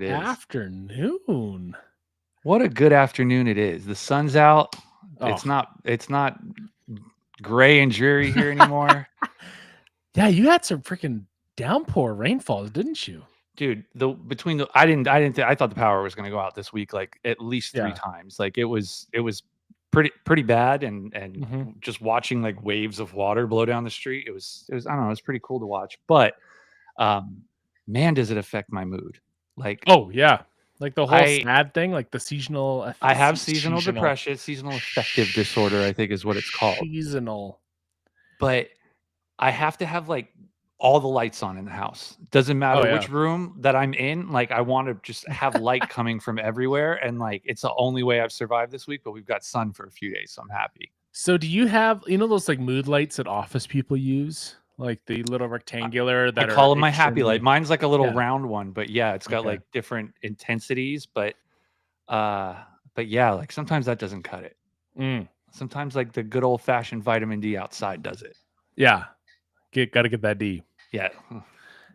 it is. Afternoon. What a good afternoon it is. The sun's out. Oh. It's not gray and dreary here anymore. Yeah, you had some freaking downpour rainfalls, didn't you? Dude, I thought the power was going to go out this week like at least 3 times. Like it was pretty bad and just watching like waves of water blow down the street. It was I don't know, it was pretty cool to watch. But man, does it affect my mood. Like oh yeah. Like the whole sad thing, like the seasonal. I have seasonal depression, seasonal affective disorder, I think is what it's called. Seasonal. But I have to have like all the lights on in the house. Doesn't matter which room that I'm in. Like I want to just have light coming from everywhere. And like, it's the only way I've survived this week, but we've got sun for a few days. So I'm happy. So do you have, those like mood lights that office people use? Like the little rectangular that I call them my happy light. Mine's like a little round one, but yeah, it's got like different intensities, but yeah, like sometimes that doesn't cut it. Sometimes like the good old fashioned vitamin D outside does it. Yeah. Got to get that D. Yeah.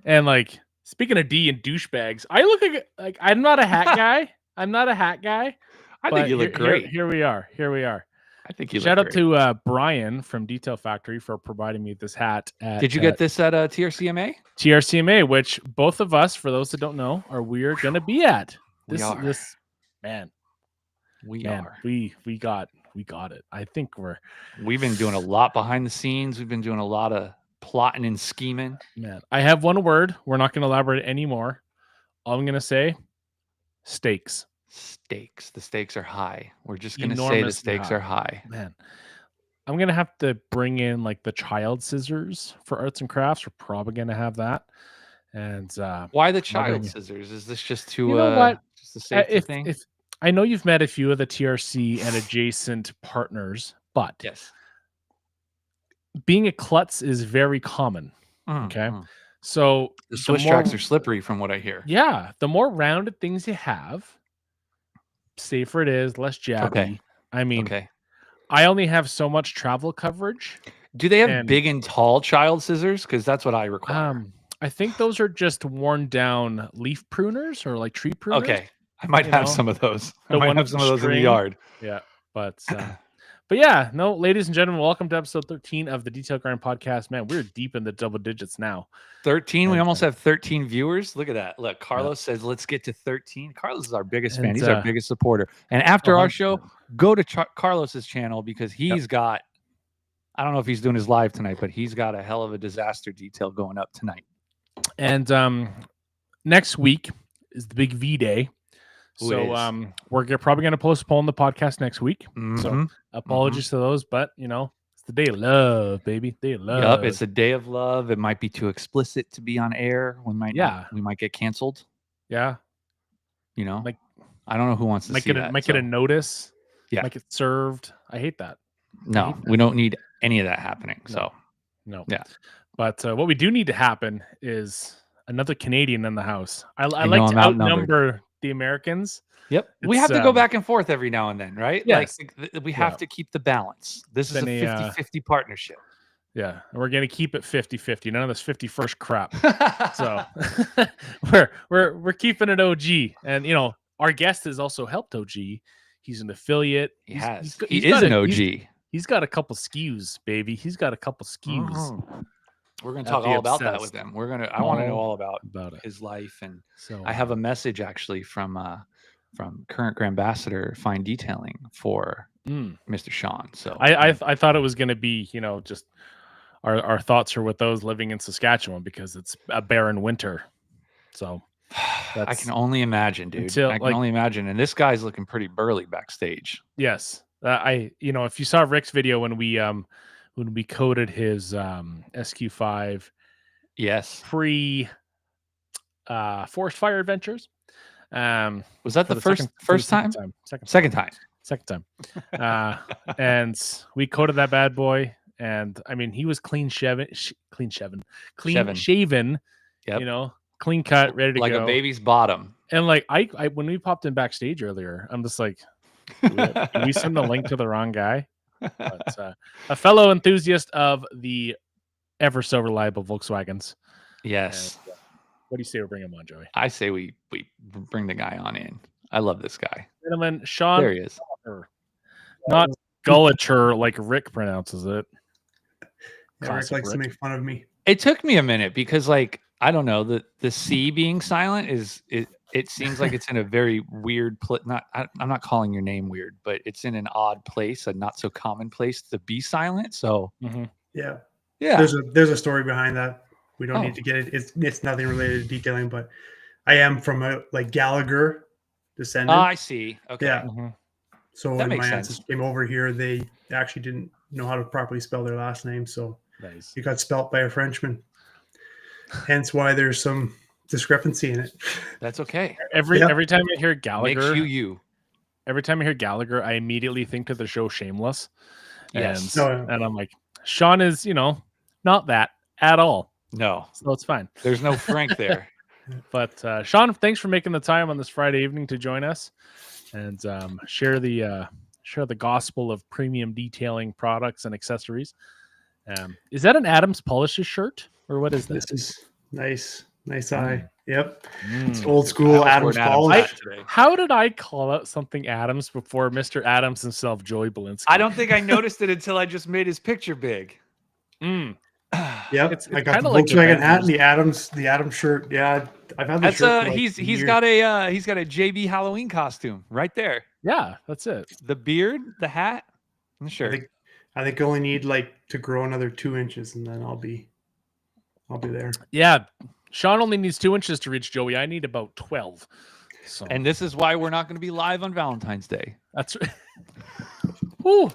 And like, speaking of D and douchebags, I look like I'm not a hat guy. I think you look great. Here we are. I think you Shout look out to Brian from Detail Factory for providing me this hat. Did you get this at TRCMA? TRCMA, which both of us, for those that don't know, we're going to be at. We got it. I think we've been doing a lot behind the scenes. We've been doing a lot of plotting and scheming. Man, I have one word. We're not going to elaborate anymore. All I'm going to say, stakes. Stakes. The stakes are high. We're just going to say the stakes are high. Man, I'm going to have to bring in like the child scissors for arts and crafts. We're probably going to have that. And why the child scissors? Is this just to just a safety thing? If I know you've met a few of the TRC and adjacent partners, but yes, being a klutz is very common. Okay. So the Swiss tracks are slippery from what I hear. Yeah. The more rounded things you have, safer it is, less jabby. Okay. I mean, I only have so much travel coverage. Do they have big and tall child scissors? Because that's what I require. I think those are just worn down leaf pruners or like tree pruners. Okay. I might have some of those. I might have some of those in the yard. Yeah. But yeah, no, ladies and gentlemen, welcome to episode 13 of the Detail Grind podcast. Man, we're deep in the double digits now. 13? We almost have 13 viewers. Look at that. Look, Carlos says, let's get to 13. Carlos is our biggest fan. He's our biggest supporter. And after our show, go to Carlos's channel because he's got, I don't know if he's doing his live tonight, but he's got a hell of a disaster detail going up tonight. And next week is the big V Day. So we're probably going to postpone the podcast next week. So apologies to those, but it's the day of love, baby. Day of love. Yep, it's a day of love. It might be too explicit to be on air. We might get canceled. Yeah. Like I don't know who wants to see that. Might get a notice. Yeah. Might get served. I hate that. No, we don't need any of that happening. No. Yeah. But what we do need to happen is another Canadian in the house. I like to outnumber the Americans. Yep. We have to go back and forth every now and then, right? Yes. Like we have to keep the balance. This is a 50-50 partnership. Yeah. And we're going to keep it 50-50. None of this 51st crap. So we're keeping it OG. And our guest has also helped OG. He's an affiliate. He is an OG. He's got a couple SKUs, baby. He's got a couple SKUs. We're going to talk all about that with them. I want to know all about his life. And so I have a message actually from current Ambassador Fine Detailing for Mr. Shaun. So I thought it was going to be, just our thoughts are with those living in Saskatchewan because it's a barren winter. So I can only imagine, dude. I can only imagine. And this guy's looking pretty burly backstage. Yes. If you saw Rick's video when we coded his SQ5 pre forest fire adventures. Was that the first time? Second time. And we coded that bad boy, and I mean he was clean shaven. Yep. Clean cut, ready to go. Like a baby's bottom. And like I when we popped in backstage earlier, I'm just like, did we send the link to the wrong guy? But, a fellow enthusiast of the ever so reliable Volkswagens. Yes. What do you say we bring him on, Joey? I say we bring the guy on in. I love this guy. Gentlemen, Shaun. There he is. Not Gullacher like Rick pronounces it. Yeah, Rick likes to make fun of me. It took me a minute because, like, I don't know, the C being silent it seems like it's in a very weird place. I'm not calling your name weird, but it's in an odd place, a not so common place to be silent. So yeah. There's a story behind that. We don't need to get it. It's nothing related to detailing, but I am from a Gallagher descendant. Oh, I see. Okay. Yeah. So when my ancestors came over here, they actually didn't know how to properly spell their last name, so it got spelt by a Frenchman. Hence why there's some discrepancy in it. That's okay. Every time I hear Gallagher, makes you. Every time I hear Gallagher, I immediately think of the show Shameless. Yes. And I'm like, Shaun is, not that at all. No. So it's fine. There's no Frank there. But Shaun, thanks for making the time on this Friday evening to join us and share the gospel of premium detailing products and accessories. Is that an Adams Polishes shirt or what is this? This is nice eye. Yep. It's old school Adams polish. How did I call out something Adams before Mr. Adams himself, Joey Belinsky? I don't think I noticed it until I just made his picture big. Yep. I got the Volkswagen hat and the Adams shirt. Yeah, I've had this shirt. He's got a JB Halloween costume right there. Yeah, that's it. The beard, the hat, and the shirt. I think I only need to grow another 2 inches and then I'll be there. Yeah. Shaun only needs 2 inches to reach Joey. I need about 12. So. And this is why we're not going to be live on Valentine's Day. That's right. Ooh.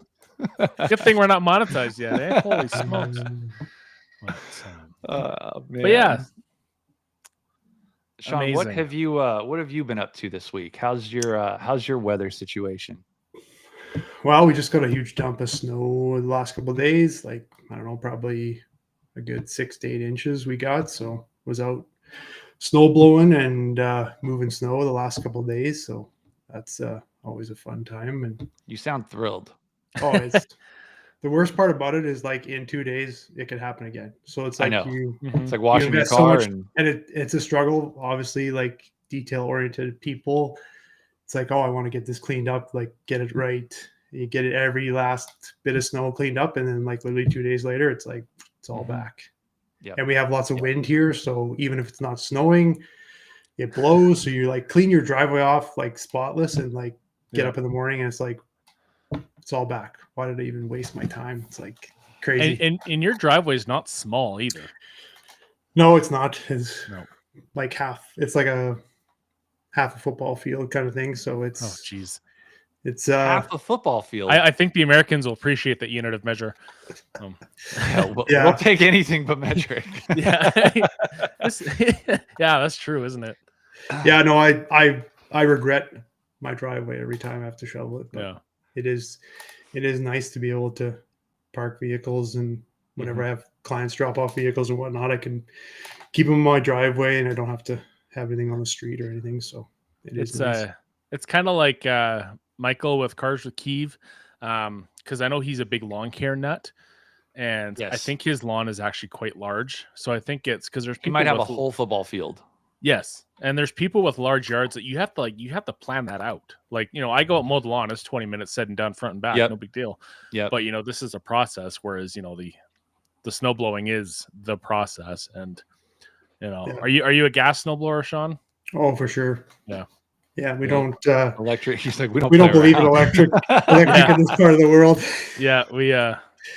Good thing we're not monetized yet, eh? Holy smokes. But yeah. Shaun, amazing. what have you been up to this week? How's your weather situation? Well, we just got a huge dump of snow the last couple of days. I don't know, probably a good 6 to 8 inches we got. So was out snow blowing and moving snow the last couple of days. So that's always a fun time. And you sound thrilled. Oh, it's the worst part about it is in 2 days it could happen again. So it's like it's like washing your car and it's a struggle. Obviously, detail oriented people. It's like, oh, I want to get this cleaned up, get it right. You get it every last bit of snow cleaned up, and then literally 2 days later, it's it's all back. Yeah. And we have lots of wind here, so even if it's not snowing, it blows. So you clean your driveway off spotless and get up in the morning and it's it's all back. Why did I even waste my time? It's crazy. And your driveway is not small either. No, it's not. It's half. It's a half a football field kind of thing. So it's geez. It's half a football field. I think the Americans will appreciate that unit of measure. We'll take anything but metric. Yeah, that's true, isn't it? Yeah, no, I regret my driveway every time I have to shovel it. But it is nice to be able to park vehicles, and whenever I have clients drop off vehicles and whatnot, I can keep them in my driveway, and I don't have to have anything on the street or anything. So it's nice. It's kind of like Michael with Cars with Keeve, because I know he's a big lawn care nut, and I think his lawn is actually quite large. So I think it's because he might have a whole football field. Yes, and there's people with large yards that you have to plan that out. I go out mow the lawn, it's 20 minutes said and done front and back, no big deal. Yeah, but this is a process, whereas the snow blowing is the process, and are you a gas snow blower, Shaun? Oh, for sure. Yeah, we don't electric. He's like, we don't believe in electric in this part of the world. Yeah,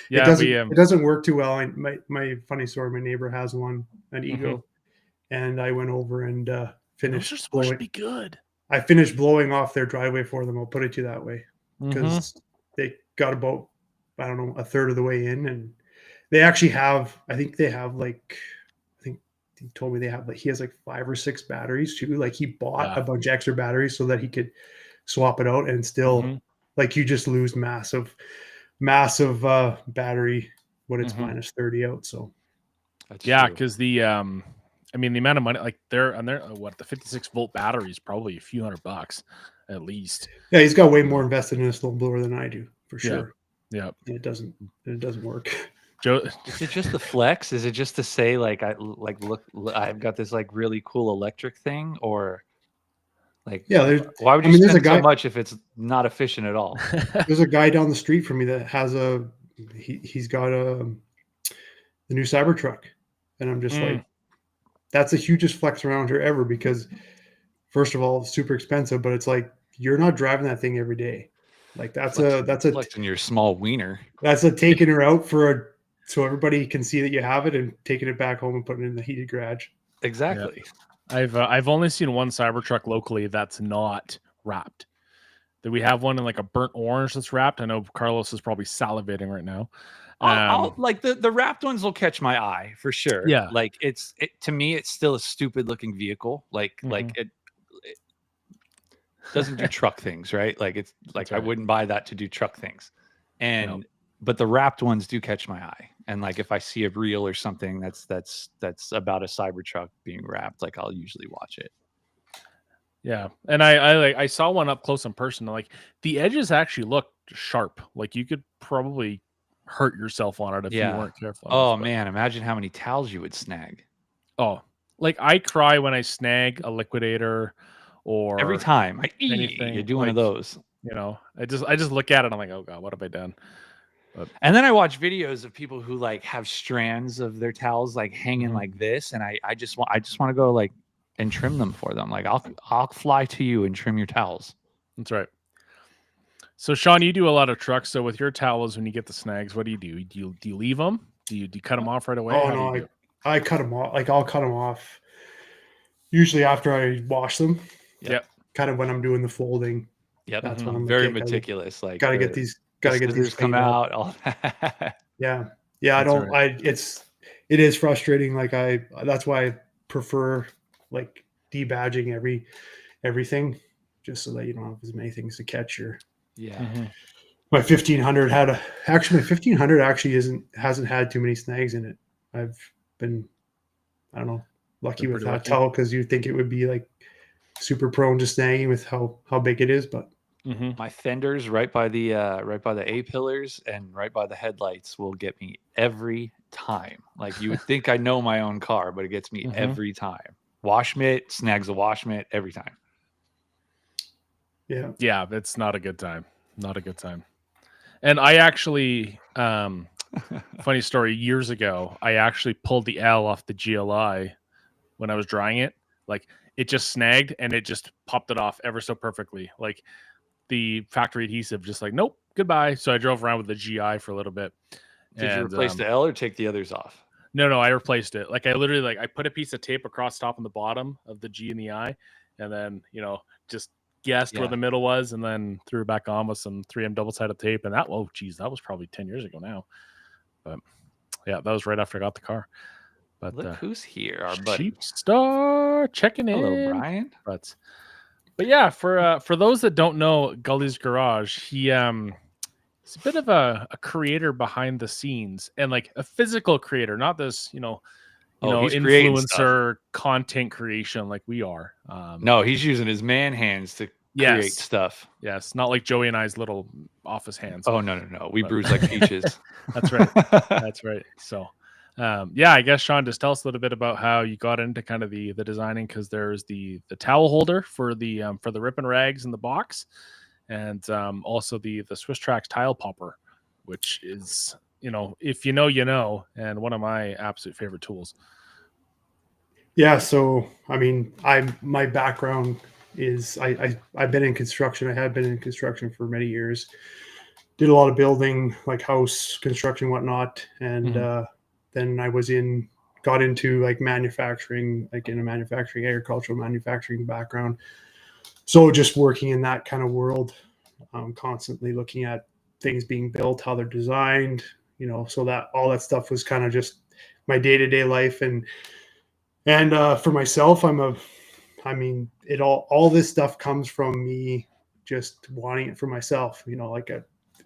it doesn't work too well. My funny story, my neighbor has an Ego, and I went over and finished. Those are supposed to be good. I finished blowing off their driveway for them. I'll put it to you that way, because they got about, I don't know, a third of the way in, and they actually have. I think they have he told me they have he has 5 or 6 batteries too. He bought a bunch of extra batteries so that he could swap it out, and still you just lose massive battery when it's minus 30 out. So because the the amount of money they're on the 56 volt battery is probably a few $100 at least. Yeah, he's got way more invested in a snow blower than I do, for sure. Yeah. It doesn't work. Joe, is it just the flex? Is it just to say like look, I've got this like really cool electric thing, or like why would you spend so much if it's not efficient at all? There's a guy down the street from me that has he's got the new Cybertruck, and I'm just like, that's the hugest flex around here ever, because first of all, it's super expensive, but it's like you're not driving that thing every day. Like that's flexing your small wiener. That's taking her out so everybody can see that you have it, and taking it back home and putting it in the heated garage. Exactly. Yep. I've only seen one Cybertruck locally that's not wrapped. That we have one in like a burnt orange that's wrapped. I know Carlos is probably salivating right now. I'll like the wrapped ones will catch my eye for sure. Yeah. Like to me, it's still a stupid looking vehicle. Like it doesn't do truck things, right? Like it's like I wouldn't buy that to do truck things. And but the wrapped ones do catch my eye. And like if I see a reel or something that's about a Cybertruck being wrapped, like I'll usually watch it. Yeah, and I saw one up close in person. Like the edges actually look sharp. Like you could probably hurt yourself on it if you weren't careful. Oh man, imagine how many towels you would snag. Oh, like I cry when I snag a liquidator or every time anything. You do one of those. You know, I just look at it. I'm like, oh god, what have I done? But, and then I watch videos of people who like have strands of their towels like hanging like this, and I just want to go like and trim them for them. Like I'll fly to you and trim your towels. That's right. So Shaun, you do a lot of trucks. So with your towels, when you get the snags, what do? Do you leave them? Do you cut them off right away? Oh no, I cut them off. Like I'll cut them off usually after I wash them. Yep. Kind of when I'm doing the folding. Yep. That's when I'm very meticulous. Like gotta get these come out. All that. Yeah. I don't. Right. It is frustrating. Like that's why I prefer like debadging everything, just so that you don't have as many things to catch your. Yeah. My 1500 my 1500 actually hasn't had too many snags in it. I've been, I don't know, lucky with that towel, because you'd think it would be like super prone to snagging with how big it is, but my fenders right by the A pillars and right by the headlights will get me every time. Like you would think I know my own car, but it gets me every time. Wash mitt snags a wash mitt every time. Yeah, it's not a good time. Not a good time. And I actually, funny story, years ago, I actually pulled the L off the GLI when I was drying it. Like it just snagged and it just popped it off ever so perfectly. Like the factory adhesive just like, nope, goodbye. So I drove around with the GI for a little bit. Did you replace the L or take the others off? No, I replaced it. Like I literally I put a piece of tape across top and the bottom of the G and the I, and then, just guessed where the middle was, and then threw it back on with some 3M double-sided tape. And that was probably 10 years ago now. But yeah, that was right after I got the car. But look who's here, our buddy Cheap Star checking in. Hello, Brian. But yeah, for those that don't know Gullys Garage, he's a bit of a creator behind the scenes, and like a physical creator, not this, influencer content creation like we are. No, he's using his man hands to create stuff. Yes, not like Joey and I's little office hands. Oh no, we bruise like peaches. That's right. That's right. So, I guess Shaun, just tell us a little bit about how you got into kind of the designing, because there's the towel holder for the rip and rags in the box, and also the Swiss Trax tile popper, which is, if you know, and one of my absolute favorite tools. Yeah, so I mean, my background is I've been in construction. I have been in construction for many years. Did a lot of building, like house construction, whatnot, and then I got into like manufacturing, like in a agricultural manufacturing background. So just working in that kind of world, constantly looking at things being built, how they're designed, so that all that stuff was kind of just my day-to-day life. And for myself, all this stuff comes from me just wanting it for myself. Like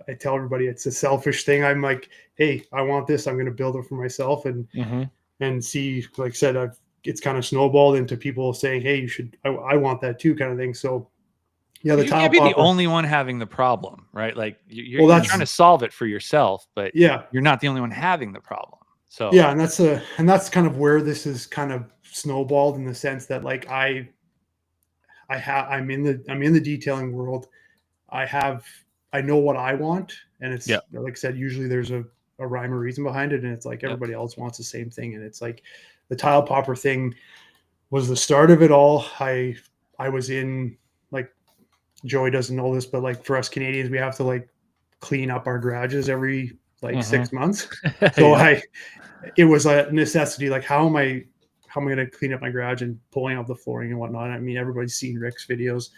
I tell everybody, it's a selfish thing. I'm like, hey, I want this. I'm going to build it for myself, and see, like I said, it's kind of snowballed into people saying, hey, you should, I want that too, kind of thing. So Yeah, the you tile can't be the popper. only one having the problem, right? Like you're trying to solve it for yourself, but yeah, you're not the only one having the problem. So yeah, and that's kind of where this is kind of snowballed in the sense that like I'm in the detailing world. I know what I want, and it's like I said, usually there's a rhyme or reason behind it, and it's like everybody else wants the same thing, and it's like the tile popper thing was the start of it all. I was in, like, Joey doesn't know this, but like for us Canadians, we have to like clean up our garages every like 6 months. So it was a necessity. Like, how am I going to clean up my garage and pulling out the flooring and whatnot? I mean, everybody's seen Rick's videos,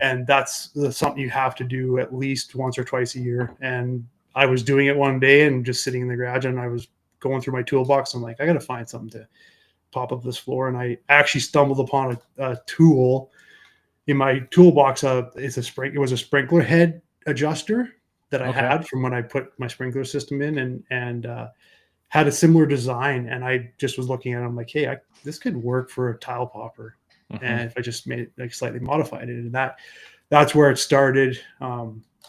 and that's something you have to do at least once or twice a year. And I was doing it one day and just sitting in the garage, and I was going through my toolbox. I'm like, I got to find something to pop up this floor. And I actually stumbled upon a tool in my toolbox. It was a sprinkler head adjuster that I had from when I put my sprinkler system in, and had a similar design. And I just was looking at it. I'm like, hey, this could work for a tile popper. And if I just made it, like, slightly modified it, and that's where it started,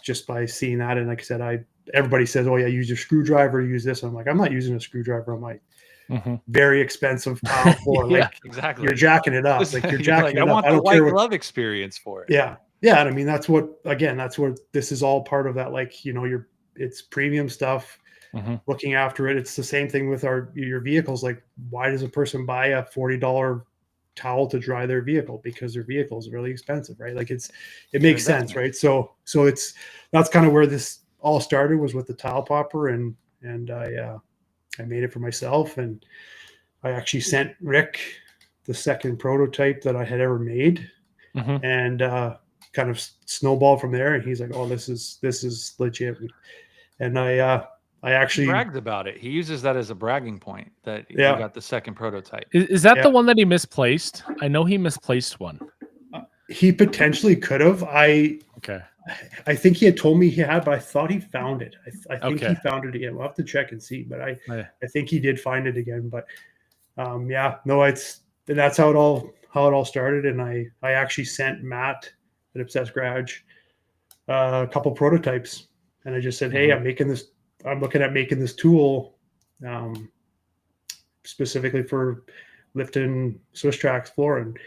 just by seeing that. And like I said, everybody says, oh yeah, use your screwdriver, use this. I'm like, I'm not using a screwdriver on my very expensive tile floor. Like, exactly. You're jacking it up. Like, you're jacking it up. I want the white glove experience for it. Yeah. Yeah. And I mean, that's what this is all part of that. Like, it's premium stuff, looking after it. It's the same thing with your vehicles. Like, why does a person buy a $40 towel to dry their vehicle? Because their vehicle is really expensive, right? Like, it makes sense, right? So that's kind of where this all started, was with the tile popper, and I made it for myself, and I actually sent Rick the second prototype that I had ever made, and kind of snowballed from there. And he's like, "Oh, this is legit." And I actually bragged about it. He uses that as a bragging point that he got the second prototype. Is that the one that he misplaced? I know he misplaced one. He potentially could have. I think he had told me he had, but I thought he found it. I think he found it again. We'll have to check and see, but I think he did find it again. But that's how it all started. And I actually sent Matt at Obsessed Garage a couple prototypes, and I just said, hey, I'm looking at making this tool, specifically for lifting Swiss Trax floor. And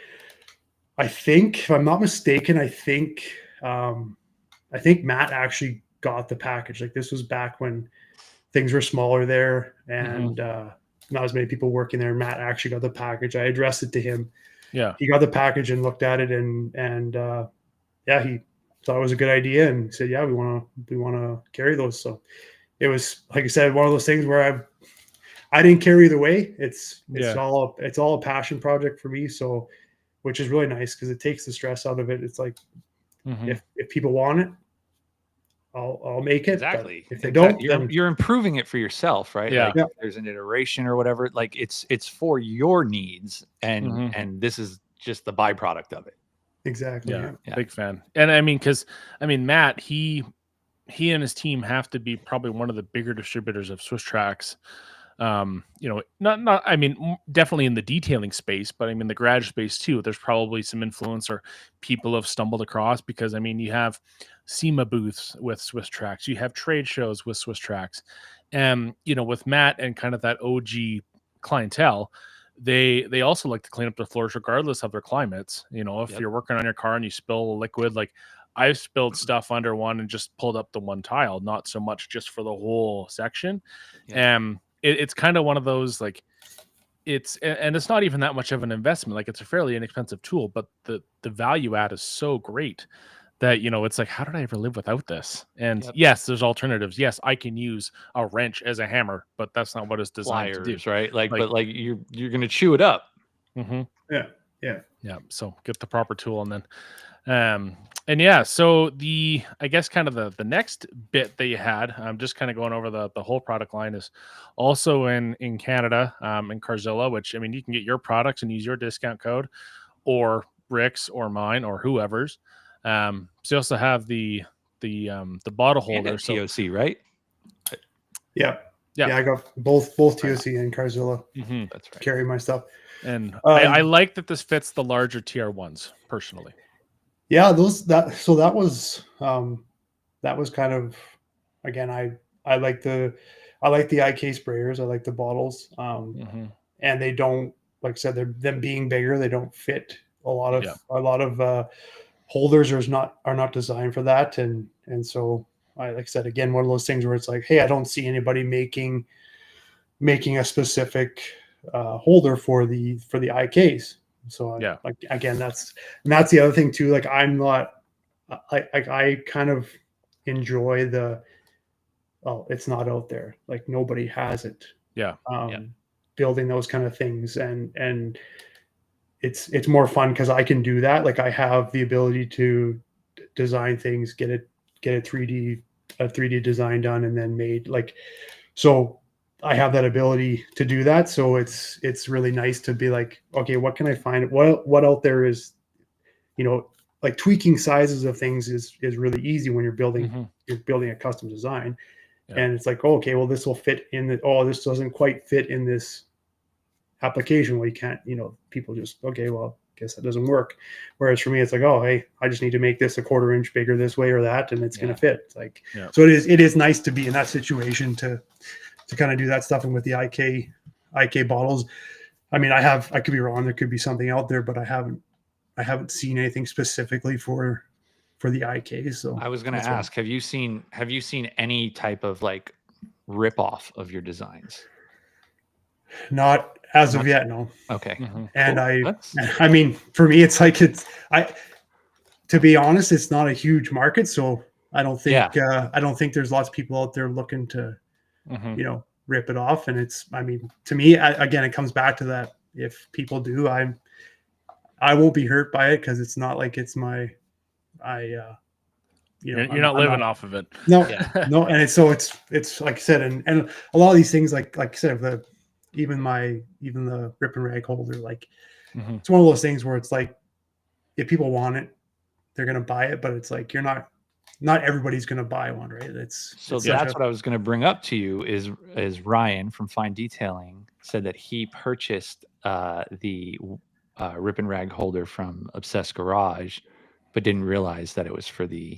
I think, if I'm not mistaken, I think Matt actually got the package. Like, this was back when things were smaller there, and not as many people working there. Matt actually got the package. I addressed it to him. Yeah, he got the package and looked at it, and he thought it was a good idea, and said, yeah, we want to carry those. So it was, like I said, one of those things where I didn't care either way. It's all a passion project for me. So, which is really nice, because it takes the stress out of it. It's like, if people want it, I'll make it. Exactly. If they don't, you're improving it for yourself, right? Yeah. Like, there's an iteration or whatever. Like, it's for your needs, and this is just the byproduct of it. Exactly. Yeah. Big fan. And I mean, because Matt, he and his team have to be probably one of the bigger distributors of Swiss Trax. Not I mean, definitely in the detailing space, but I mean the garage space too. There's probably some influence, or people have stumbled across, because I mean, you have SEMA booths with Swiss Trax, you have trade shows with Swiss Trax, and with Matt and kind of that OG clientele, they also like to clean up their floors regardless of their climates. If you're working on your car and you spill a liquid, like I've spilled stuff under one and just pulled up the one tile, not so much just for the whole section. It's kind of one of those, like, it's not even that much of an investment. Like, it's a fairly inexpensive tool, but the value add is so great that, it's like, how did I ever live without this? And yes, there's alternatives. Yes, I can use a wrench as a hammer, but that's not what it's designed to do. Right? Like, but like you're going to chew it up. Yeah. So get the proper tool, and then so I guess kind of the next bit that you had, I'm just kind of going over the whole product line, is also in Canada, in Carzilla, which, I mean, you can get your products and use your discount code, or Rick's, or mine, or whoever's. So you also have the bottle holder, TOC, right? Yeah. I got both TOC and Carzilla. That's right. Carry my stuff, and I like that this fits the larger TR1s personally. Yeah, that was kind of, again, I like the IK sprayers. I like the bottles. And they don't, like I said, them being bigger, they don't fit a lot of holders are not designed for that. And so like I said, again, one of those things where it's like, hey, I don't see anybody making a specific holder for the IKs. So like, again, that's the other thing too. Like, I'm not, I kind of enjoy it's not out there. Like, nobody has it. Building those kind of things, and it's more fun because I can do that. Like, I have the ability to design things, get a 3D design done, and then made, like, so I have that ability to do that. So it's really nice to be like, okay, what can I find? What out there is, like, tweaking sizes of things is really easy when you're building a custom design. And it's like, oh, okay, well, this will fit in this doesn't quite fit in this application. Well, you can't, people just, okay, well, guess that doesn't work. Whereas for me, it's like, oh, hey, I just need to make this a 1/4 inch bigger this way or that, and it's going to fit. It's like, so it is nice to be in that situation to kind of do that stuff. And with the IK bottles, I mean, I could be wrong. There could be something out there, but I haven't seen anything specifically for the IKs. So I was going to ask, have you seen any type of, like, rip off of your designs? Not as of yet, no. Okay. And cool. I mean, for me, it's like, to be honest, it's not a huge market, so I don't think there's lots of people out there looking to, rip it off. And I mean, to me, again, it comes back to that. If people do, I won't be hurt by it, because it's not like it's you're not living off of it. No, no. And it's like I said, and a lot of these things, like I said, even the rip and rag holder, like, it's one of those things where it's like, if people want it, they're going to buy it, but it's like, not everybody's going to buy one, right? That's what I was going to bring up to you is Ryan from Fine Detailing said that he purchased the rip and rag holder from Obsessed Garage, but didn't realize that it was for the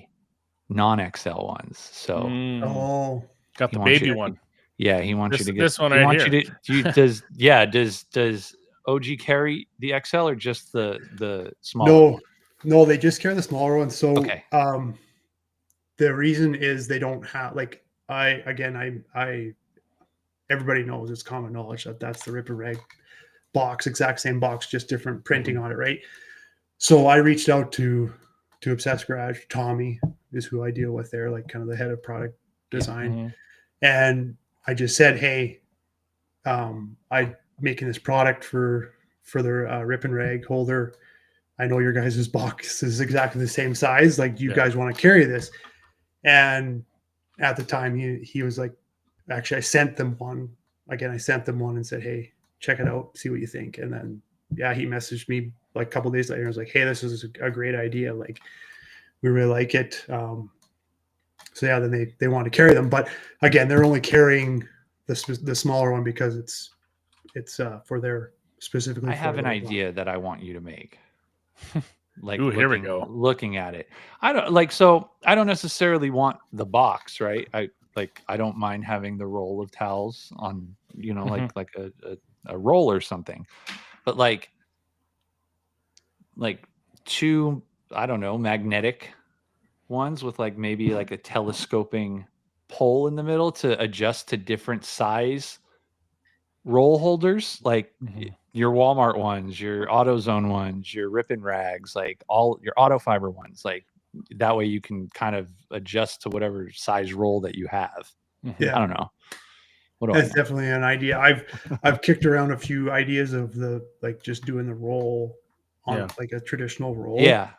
non-XL ones. So got the baby one. Yeah, he wants you to get this one right here. Does OG carry the XL or just the smaller? No, they just carry the smaller one. So okay. The reason is they don't have, like, everybody knows, it's common knowledge that that's the rip and rag box, exact same box, just different printing on it, right? So I reached out to Obsessed Garage. Tommy is who I deal with there, like, kind of the head of product design. And I just said, hey, I'm making this product for their rip and rag holder. I know your guys' box is exactly the same size. Like, do you guys want to carry this? And at the time, he was like, actually, I sent them one. Again, I sent them one and said, hey, check it out, see what you think. And then, he messaged me like a couple of days later. I was like, hey, this is a great idea. Like, we really like it. So then they want to carry them. But again, they're only carrying the smaller one because it's for their specifically. I have an idea that I want you to make. Like, here we go. Looking at it, I don't necessarily want the box, right? I don't mind having the roll of towels on, like a roll or something, but like two, I don't know, magnetic ones with, like, maybe like a telescoping pole in the middle to adjust to different size roll holders, like your Walmart ones, your AutoZone ones, your Rip and Rags, like all your auto fiber ones. Like, that way you can kind of adjust to whatever size roll that you have. I don't know. That's definitely an idea. I've kicked around a few ideas of just doing the roll on like a traditional roll. Yeah.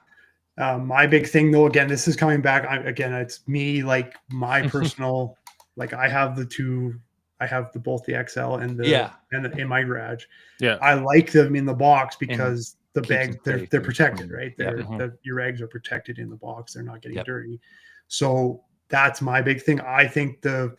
My big thing, though, again, this is coming back. It's me, like, my personal, like, I have both the XL and and in my garage. Yeah, I like them in the box because the bags, they're protected, right? Your rags are protected in the box; they're not getting dirty. So that's my big thing. I think the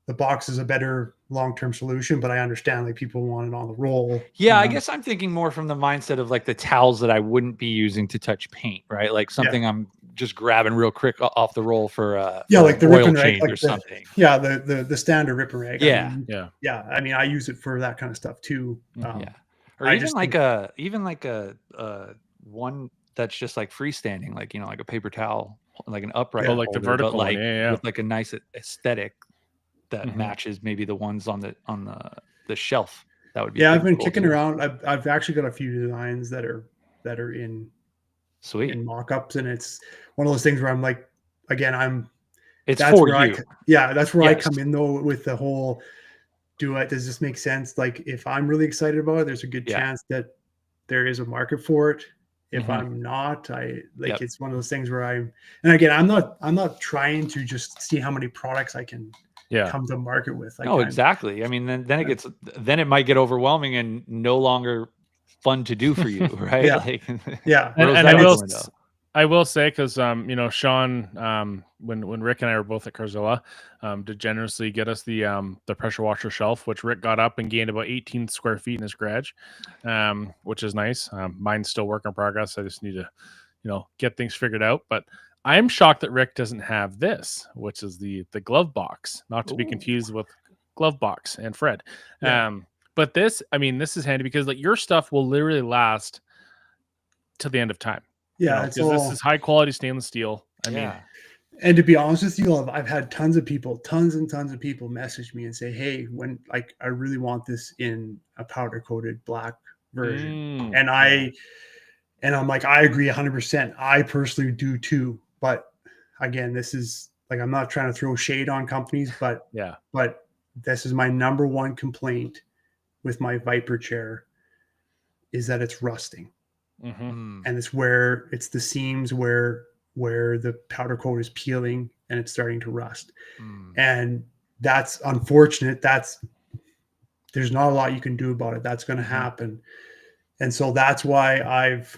the box is a better long-term solution, but I understand like people want it on the roll. Yeah, I guess I'm thinking more from the mindset of like the towels that I wouldn't be using to touch paint, right? Like something I'm just grabbing real quick off the roll for like the rip and change rag, like or something. The standard rip and rag. Yeah, I mean, I use it for that kind of stuff too. Or even like a one that's just like freestanding, like like a paper towel, like an upright, like the vertical, but like one, with like a nice aesthetic that matches maybe the ones on the shelf. That would be I've been kicking around. I've actually got a few designs that are in mock-ups, and it's one of those things where I'm like, again, it's for you. That's where I come in though with the whole does this make sense? Like if I'm really excited about it, there's a good chance that there is a market for it. If I'm not, it's one of those things where and again, I'm not trying to just see how many products I can come to market with. Like, exactly. I mean, then it might get overwhelming and no longer fun to do for you, right? And I will say, because Shaun, when Rick and I were both at Carzilla, did generously get us the pressure washer shelf, which Rick got up and gained about 18 square feet in his garage, which is nice. Mine's still work in progress. I just need to, get things figured out. But I'm shocked that Rick doesn't have this, which is the glove box, not to be confused with glove box and Fred. But this is handy because like your stuff will literally last to the end of time. This is high quality stainless steel. I mean, and to be honest with you, I've had tons and tons of people message me and say, hey, when like I really want this in a powder coated black version. And I'm like, I agree 100%. I personally do too. But again, this is like, I'm not trying to throw shade on companies, but this is my number one complaint with my Viper chair is that it's rusting. And it's the seams where the powder coat is peeling and it's starting to rust. And that's unfortunate. There's not a lot you can do about it. That's going to happen. And so that's why I've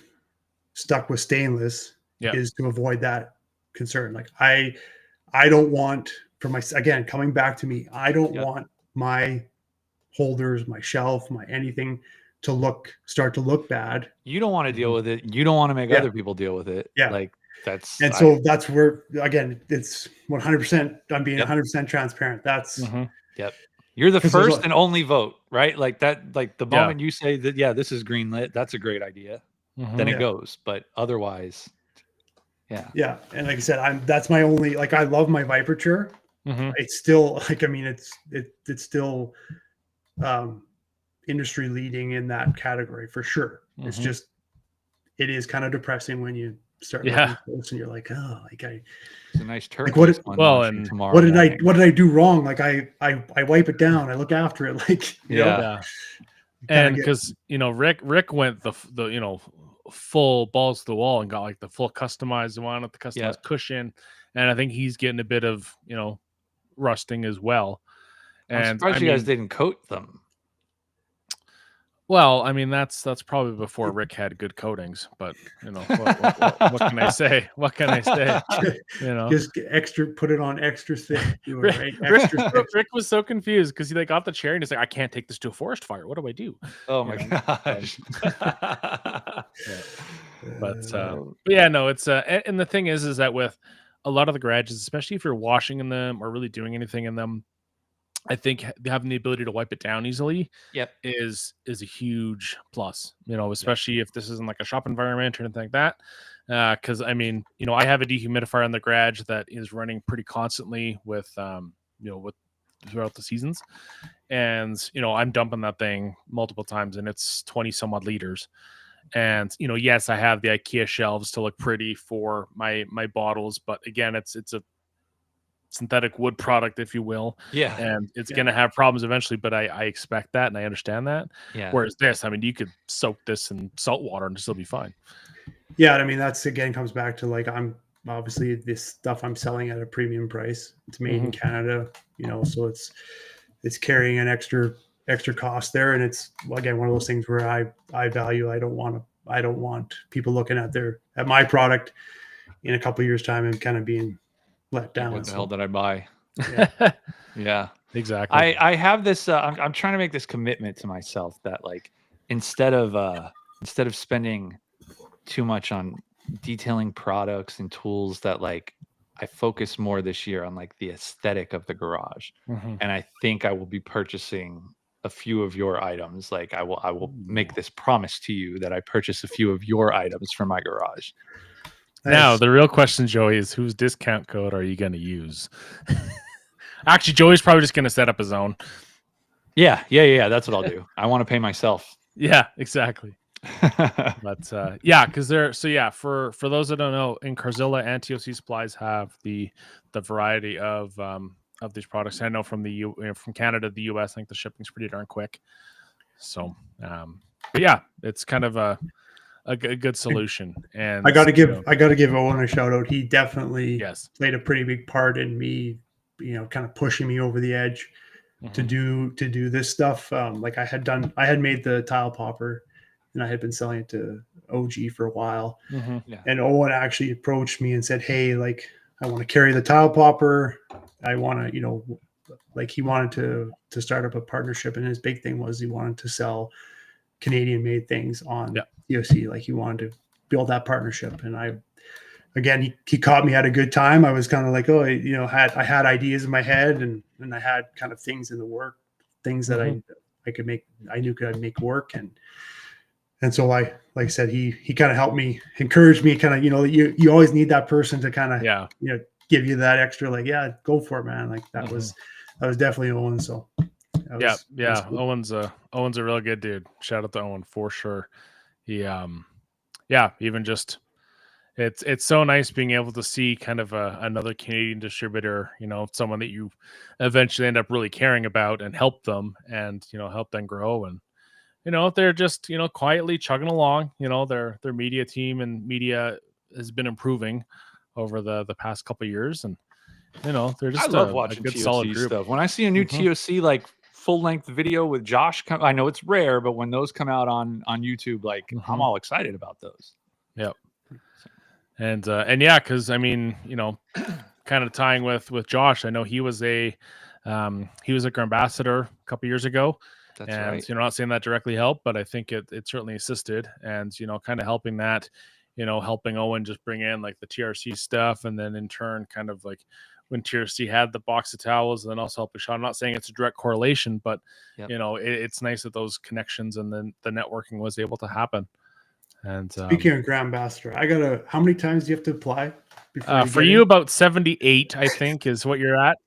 stuck with stainless is to avoid that concern. Like I don't want again, coming back to me, I don't want my holders, my shelf, my anything to start to look bad. You don't want to deal with it. You don't want to make other people deal with it. Like that's where, again, it's 100%. I'm being 100% transparent. That's You're the first and only vote, right? Like that, like the moment you say that, this is green lit, that's a great idea. Then it goes, but otherwise, And like I said, that's my only, like, I love my Viper chair. It's still like, I mean, it's still, industry leading in that category for sure. It's just, it is kind of depressing when you start looking close and you're like, oh, like it's a nice turkey. Like what did I do wrong? Like I wipe it down, I look after it, like and because Rick went the full balls to the wall and got like the full customized one with the customized cushion, and I think he's getting a bit of rusting as well. And I'm surprised you guys didn't coat them. Well, I mean, that's probably before Rick had good coatings, but what can I say? What can I say? Just put it on extra thick. Rick was so confused because he got the chair and he's like, I can't take this to a forest fire. What do I do? Oh my gosh. It's and the thing is that with a lot of the garages, especially if you're washing in them or really doing anything in them, I think having the ability to wipe it down easily is a huge plus, especially if this isn't like a shop environment or anything like that. Because I mean, I have a dehumidifier in the garage that is running pretty constantly with throughout the seasons. And, I'm dumping that thing multiple times and it's 20 some odd liters. And, yes, I have the IKEA shelves to look pretty for my bottles, but again, it's a synthetic wood product, if you will, and it's going to have problems eventually, but I expect that and I understand that. Whereas this, I mean, you could soak this in salt water and still be fine. I mean, that's again comes back to like, I'm obviously this stuff I'm selling at a premium price. It's made in Canada, so it's carrying an extra cost there, and it's again one of those things where I value. I don't want people looking at my product in a couple of years time and kind of being let down. What the hell did I buy? Yeah. Exactly. I have this. I'm trying to make this commitment to myself that like instead of spending too much on detailing products and tools, that like I focus more this year on like the aesthetic of the garage. And I think I will be purchasing a few of your items. Like I will make this promise to you that I purchase a few of your items for my garage. Now the real question, Joey, is whose discount code are you going to use? Actually, Joey's probably just going to set up his own. Yeah. That's what I'll do. I want to pay myself. Yeah, exactly. But because for those that don't know, in Carzilla and TOC Supplies have the variety of these products. I know from from Canada to the US, I think the shipping's pretty darn quick. So but yeah, it's kind of a good solution. And I gotta give Owen a shout out. He definitely played a pretty big part in me, kind of pushing me over the edge to do this stuff. Like I had made the tile popper, and I had been selling it to OG for a while. And Owen actually approached me and said, "Hey, like I want to carry the tile popper. I want to, like he wanted to start up a partnership, and his big thing was he wanted to sell Canadian made things on TOC. Like he wanted to build that partnership." And he caught me at a good time. I was kind of like, I had ideas in my head, and I had kind of things in the work, things that I could make, I knew could make work. And so like I said, he kind of helped me, encouraged me, kind of, you always need that person to kind of, give you that extra, like, yeah, go for it, man. Like that was definitely Owen. So was cool. Owen's a real good dude. Shout out to Owen for sure. He, even just, it's so nice being able to see kind of another Canadian distributor, someone that you eventually end up really caring about and help them and, help them grow. And, they're just, quietly chugging along, their media team and media has been improving over the past couple of years. And, they're just I love watching good TOC solid group. stuff. When I see a new TOC, like full-length video with Josh, I know it's rare, but when those come out on YouTube, like I'm all excited about those. Yep. And because I mean, kind of tying with Josh, I know he was a ambassador a couple years ago. That's and right. Not saying that directly helped, but I think it certainly assisted. And kind of helping that, helping Owen just bring in like the TRC stuff, and then in turn, kind of like when TRC had the box of towels, and then also helping Shaun. I'm not saying it's a direct correlation, but it's nice that those connections and then the networking was able to happen. And speaking of Grand Ambassador, how many times do you have to apply? For you, about 78, I think, is what you're at.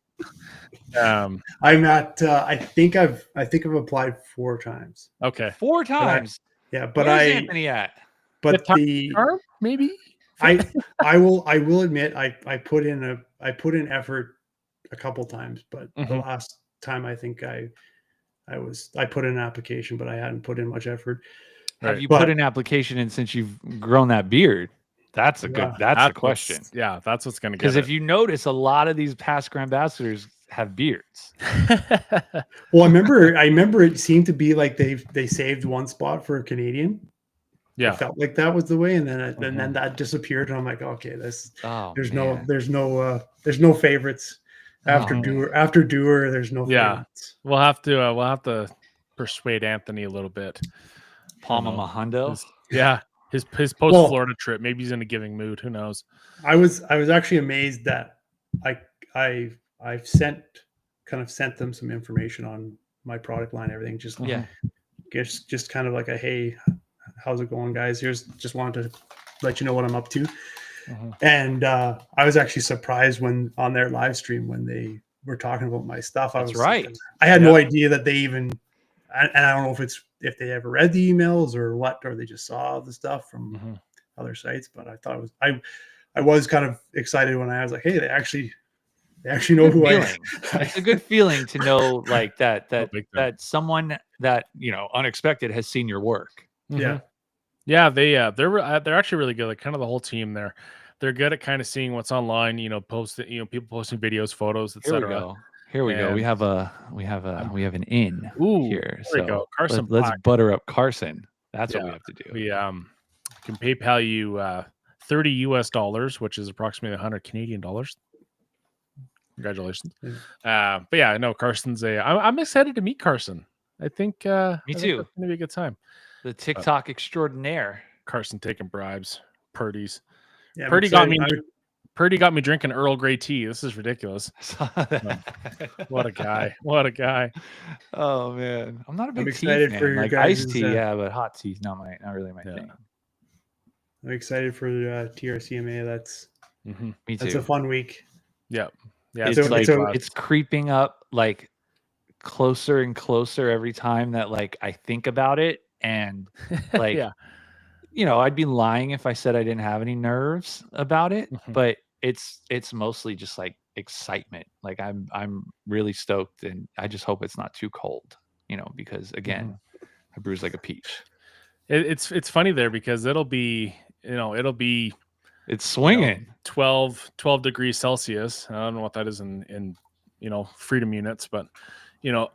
I'm at. I think I've applied 4 times. Okay, 4 times. But where's Anthony at? But maybe I will admit I put in effort a couple times, but the last time I think I put in an application, but I hadn't put in much effort. Have you put an application in since you've grown that beard? That's the question. That's what's going to get. Because if you notice, a lot of these past Grand Ambassadors have beards. Well, I remember it seemed to be like they saved one spot for a Canadian. Yeah, it felt like that was the way, and then that disappeared, and I'm like, okay, there's no favorites after Doer. There's no favorites. We'll have to persuade Anthony a little bit. Palma Mahundo. His post Florida trip. Maybe he's in a giving mood. Who knows? I was actually amazed that I've sent them some information on my product line, everything. Just kind of like a, hey, how's it going, guys? Just wanted to let you know what I'm up to. And I was actually surprised when on their live stream when they were talking about my stuff. I had no idea that they even. And I don't know if they ever read the emails or what, or they just saw the stuff from other sites. But I thought I was kind of excited when I was like, hey, they actually know who I am. It's a good feeling to know like that someone that unexpected has seen your work. They're actually really good. Like kind of the whole team there. They're good at kind of seeing what's online. People posting videos, photos, etc. Here we go. We have an in here. There we go. Carson, let's butter up Carson. That's what we have to do. We can PayPal you $30 US, which is approximately 100 Canadian dollars. Congratulations. But yeah, I know Carson's I'm excited to meet Carson. I think Me too. It's gonna be a good time. The TikTok extraordinaire. Carson taking bribes. Purdy's. Yeah, Purdy got me drinking Earl Grey tea. This is ridiculous. What a guy. What a guy. Oh man. I'm not a big tea fan. For like iced tea, but hot tea's not really my thing. I'm excited for TRCMA. That's me too. That's a fun week. Yeah. Yeah. It's creeping up like closer and closer every time that like I think about it. And like I'd be lying if I said I didn't have any nerves about it, but it's mostly just like excitement. Like I'm really stoked, and I just hope it's not too cold, because again, I bruise like a peach. It's funny there because it'll be it's swinging 12 degrees Celsius. I don't know what that is in freedom units, but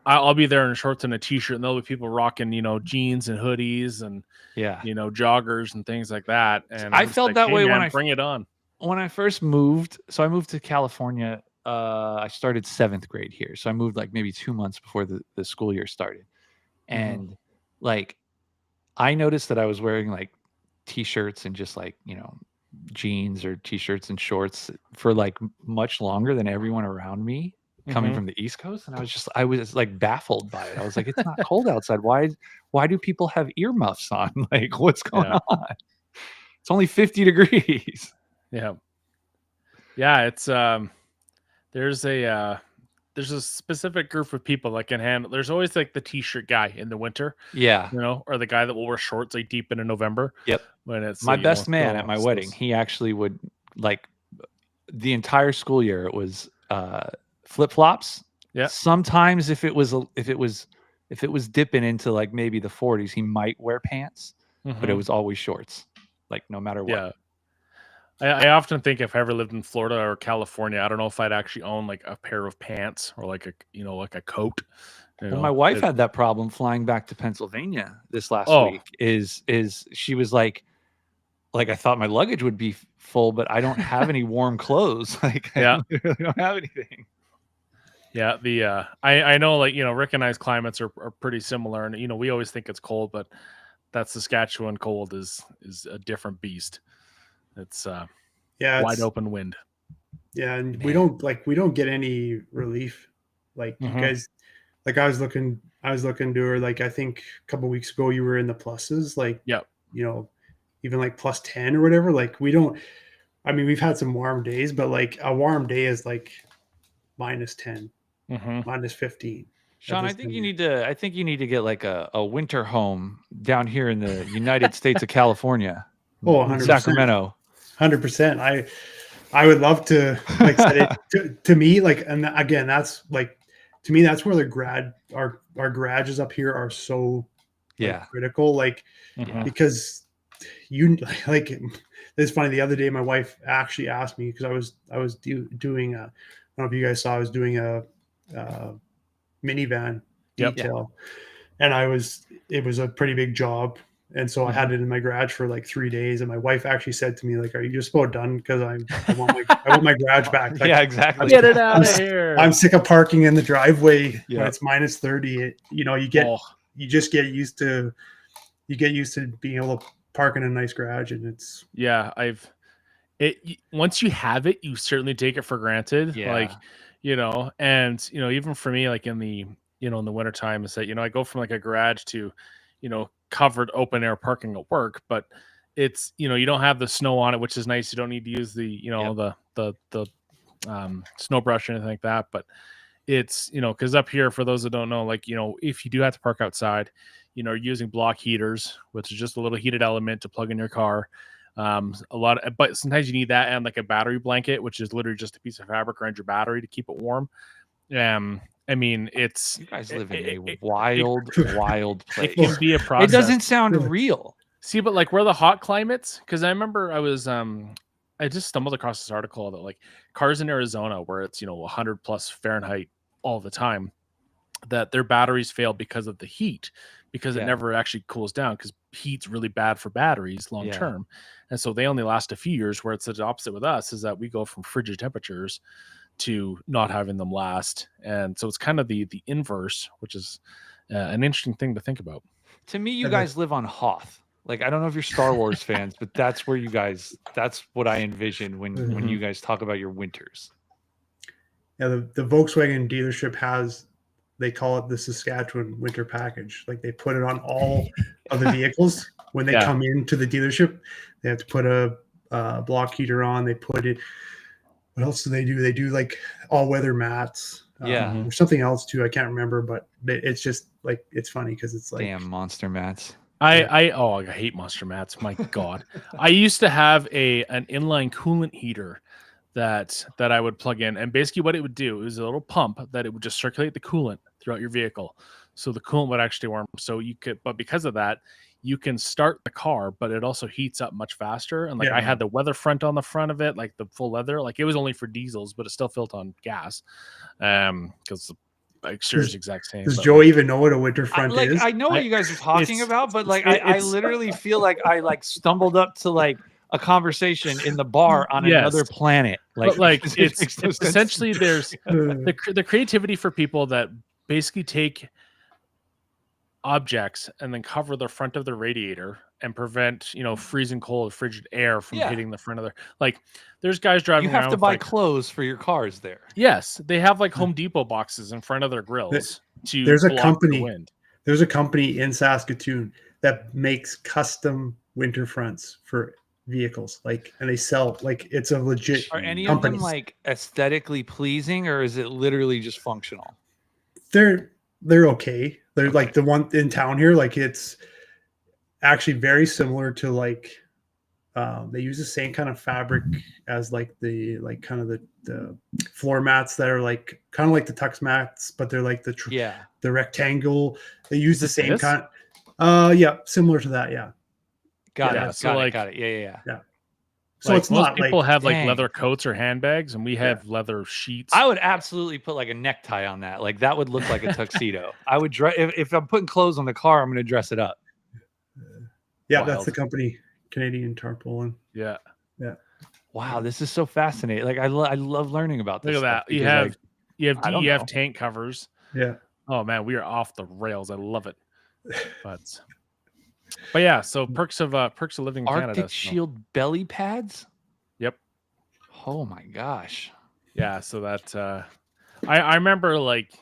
I'll be there in shorts and a t-shirt, and there'll be people rocking jeans and hoodies and joggers and things like that. And I felt that way when I bring it on. When I first moved. So I moved to California. I started 7th grade here, so I moved like maybe 2 months before the school year started, and like I noticed that I was wearing like t-shirts and just like jeans or t-shirts and shorts for like much longer than everyone around me coming from the East Coast, and I was like baffled by it. I was like, it's not cold outside. Why do people have earmuffs on? Like, what's going on? It's only 50 degrees. Yeah. It's there's a specific group of people that can handle. There's always like the t-shirt guy in the winter. Yeah. Or the guy that will wear shorts like deep in November. Yep. When it's my best man at my wedding, he actually would like the entire school year. It was flip-flops. Yeah. Sometimes if it was dipping into like maybe the 40s, he might wear pants, but it was always shorts, like no matter what. Yeah. I often think if I ever lived in Florida or California, I don't know if I'd actually own like a pair of pants or like a coat. Well, my wife had that problem flying back to Pennsylvania this last week. Is she was like I thought my luggage would be full, but I don't have any warm clothes. Like I literally don't have anything. Yeah, I know Rick and I's climates are pretty similar, and we always think it's cold, but that Saskatchewan cold is a different beast. It's wide open wind. Yeah, and we don't get any relief. Like you guys, like I was looking to her, like I think a couple weeks ago you were in the pluses, like even like plus 10 or whatever. Like we don't. I mean, we've had some warm days, but like a warm day is like minus 10, minus 15. Shaun, I think you need to get like a winter home down here in the United States of California. Oh, 100%. Sacramento. 100%. I would love to like set it to me, like, and again, that's like, to me, that's where our garages up here are so critical. Like, because like, it's funny. The other day, my wife actually asked me, because I was doing I don't know if you guys saw, I was doing a minivan detail, and it was a pretty big job. And so I had it in my garage for like 3 days, and my wife actually said to me, like, "Are you just about done? Because I want my garage back." Like, yeah, exactly. Get it out of here. I'm sick of parking in the driveway when it's minus 30. You just get used to being able to park in a nice garage, and it's once you have it, you certainly take it for granted. Yeah. Like, and even for me, like in the in the wintertime, is that I go from like a garage to covered open air parking at work, but it's you don't have the snow on it, which is nice. You don't need to use the the snow brush or anything like that. But it's because up here, for those that don't know, like if you do have to park outside, you're using block heaters, which is just a little heated element to plug in your car. But sometimes you need that and like a battery blanket, which is literally just a piece of fabric around your battery to keep it warm. I mean, you guys live in a wild place. It can be a process. It doesn't sound real. See, but like where the hot climates, because I remember I just stumbled across this article that like cars in Arizona where it's 100 plus Fahrenheit all the time, that their batteries fail because of the heat, because it never actually cools down, because heat's really bad for batteries long term, and so they only last a few years. Where it's the opposite with us, is that we go from frigid temperatures to not having them last. And so it's kind of the inverse, which is an interesting thing to think about. To me, you guys live on Hoth. Like, I don't know if you're Star Wars fans, but that's where you guys, that's what I envision when you guys talk about your winters. Yeah, the Volkswagen dealership has, they call it the Saskatchewan winter package. Like, they put it on all of the vehicles when they come into the dealership. They have to put a block heater on. They put it. What else do? They do like all weather mats. There's something else too. I can't remember, but it's just like, it's funny because it's like, damn monster mats. I hate monster mats. My God, I used to have an inline coolant heater that I would plug in, and basically what it would do is a little pump that it would just circulate the coolant throughout your vehicle, so the coolant would actually warm. So you could, but because of that, you can start the car, but it also heats up much faster. And like I had the weather front on the front of it, like the full leather, like it was only for diesels, but it still filled on gas, because the exterior is exact same. Does Joe even know what a winter front is? I know what you guys are talking about, but like I literally feel like I like stumbled up to like a conversation in the bar on another planet. Like, but like it's essentially there's the creativity for people that basically take objects and then cover the front of the radiator and prevent, freezing cold, frigid air from hitting the front of their, like, there's guys driving around. You have to buy clothes for your cars there. Yes. They have like Home Depot boxes in front of their grills there's a company, there's a company in Saskatoon that makes custom winter fronts for vehicles, like, and they sell, like, it's a legit Are any company. of them like aesthetically pleasing, or is it literally just functional? They're okay. They're like the one in town here, like, it's actually very similar to like they use the same kind of fabric as like the kind of the floor mats that are like kind of like the tux mats, but they're like the rectangle. They use the same kind. Similar to that. Yeah. Got it. Yeah. So like it's most not people like, have like leather coats or handbags, and we have leather sheets. I would absolutely put like a necktie on that. Like that would look like a tuxedo. I would dress if I'm putting clothes on the car, I'm going to dress it up. Yeah, that's the company, Canadian Tarpaulin. Yeah. Wow, this is so fascinating. Like I love learning about this. Look at that. You have DEF tank covers. Yeah. Oh man, we are off the rails. I love it. But yeah, so perks of living in Canada. Arctic Shield belly pads. Yep. Oh my gosh. Yeah. So that I remember, like,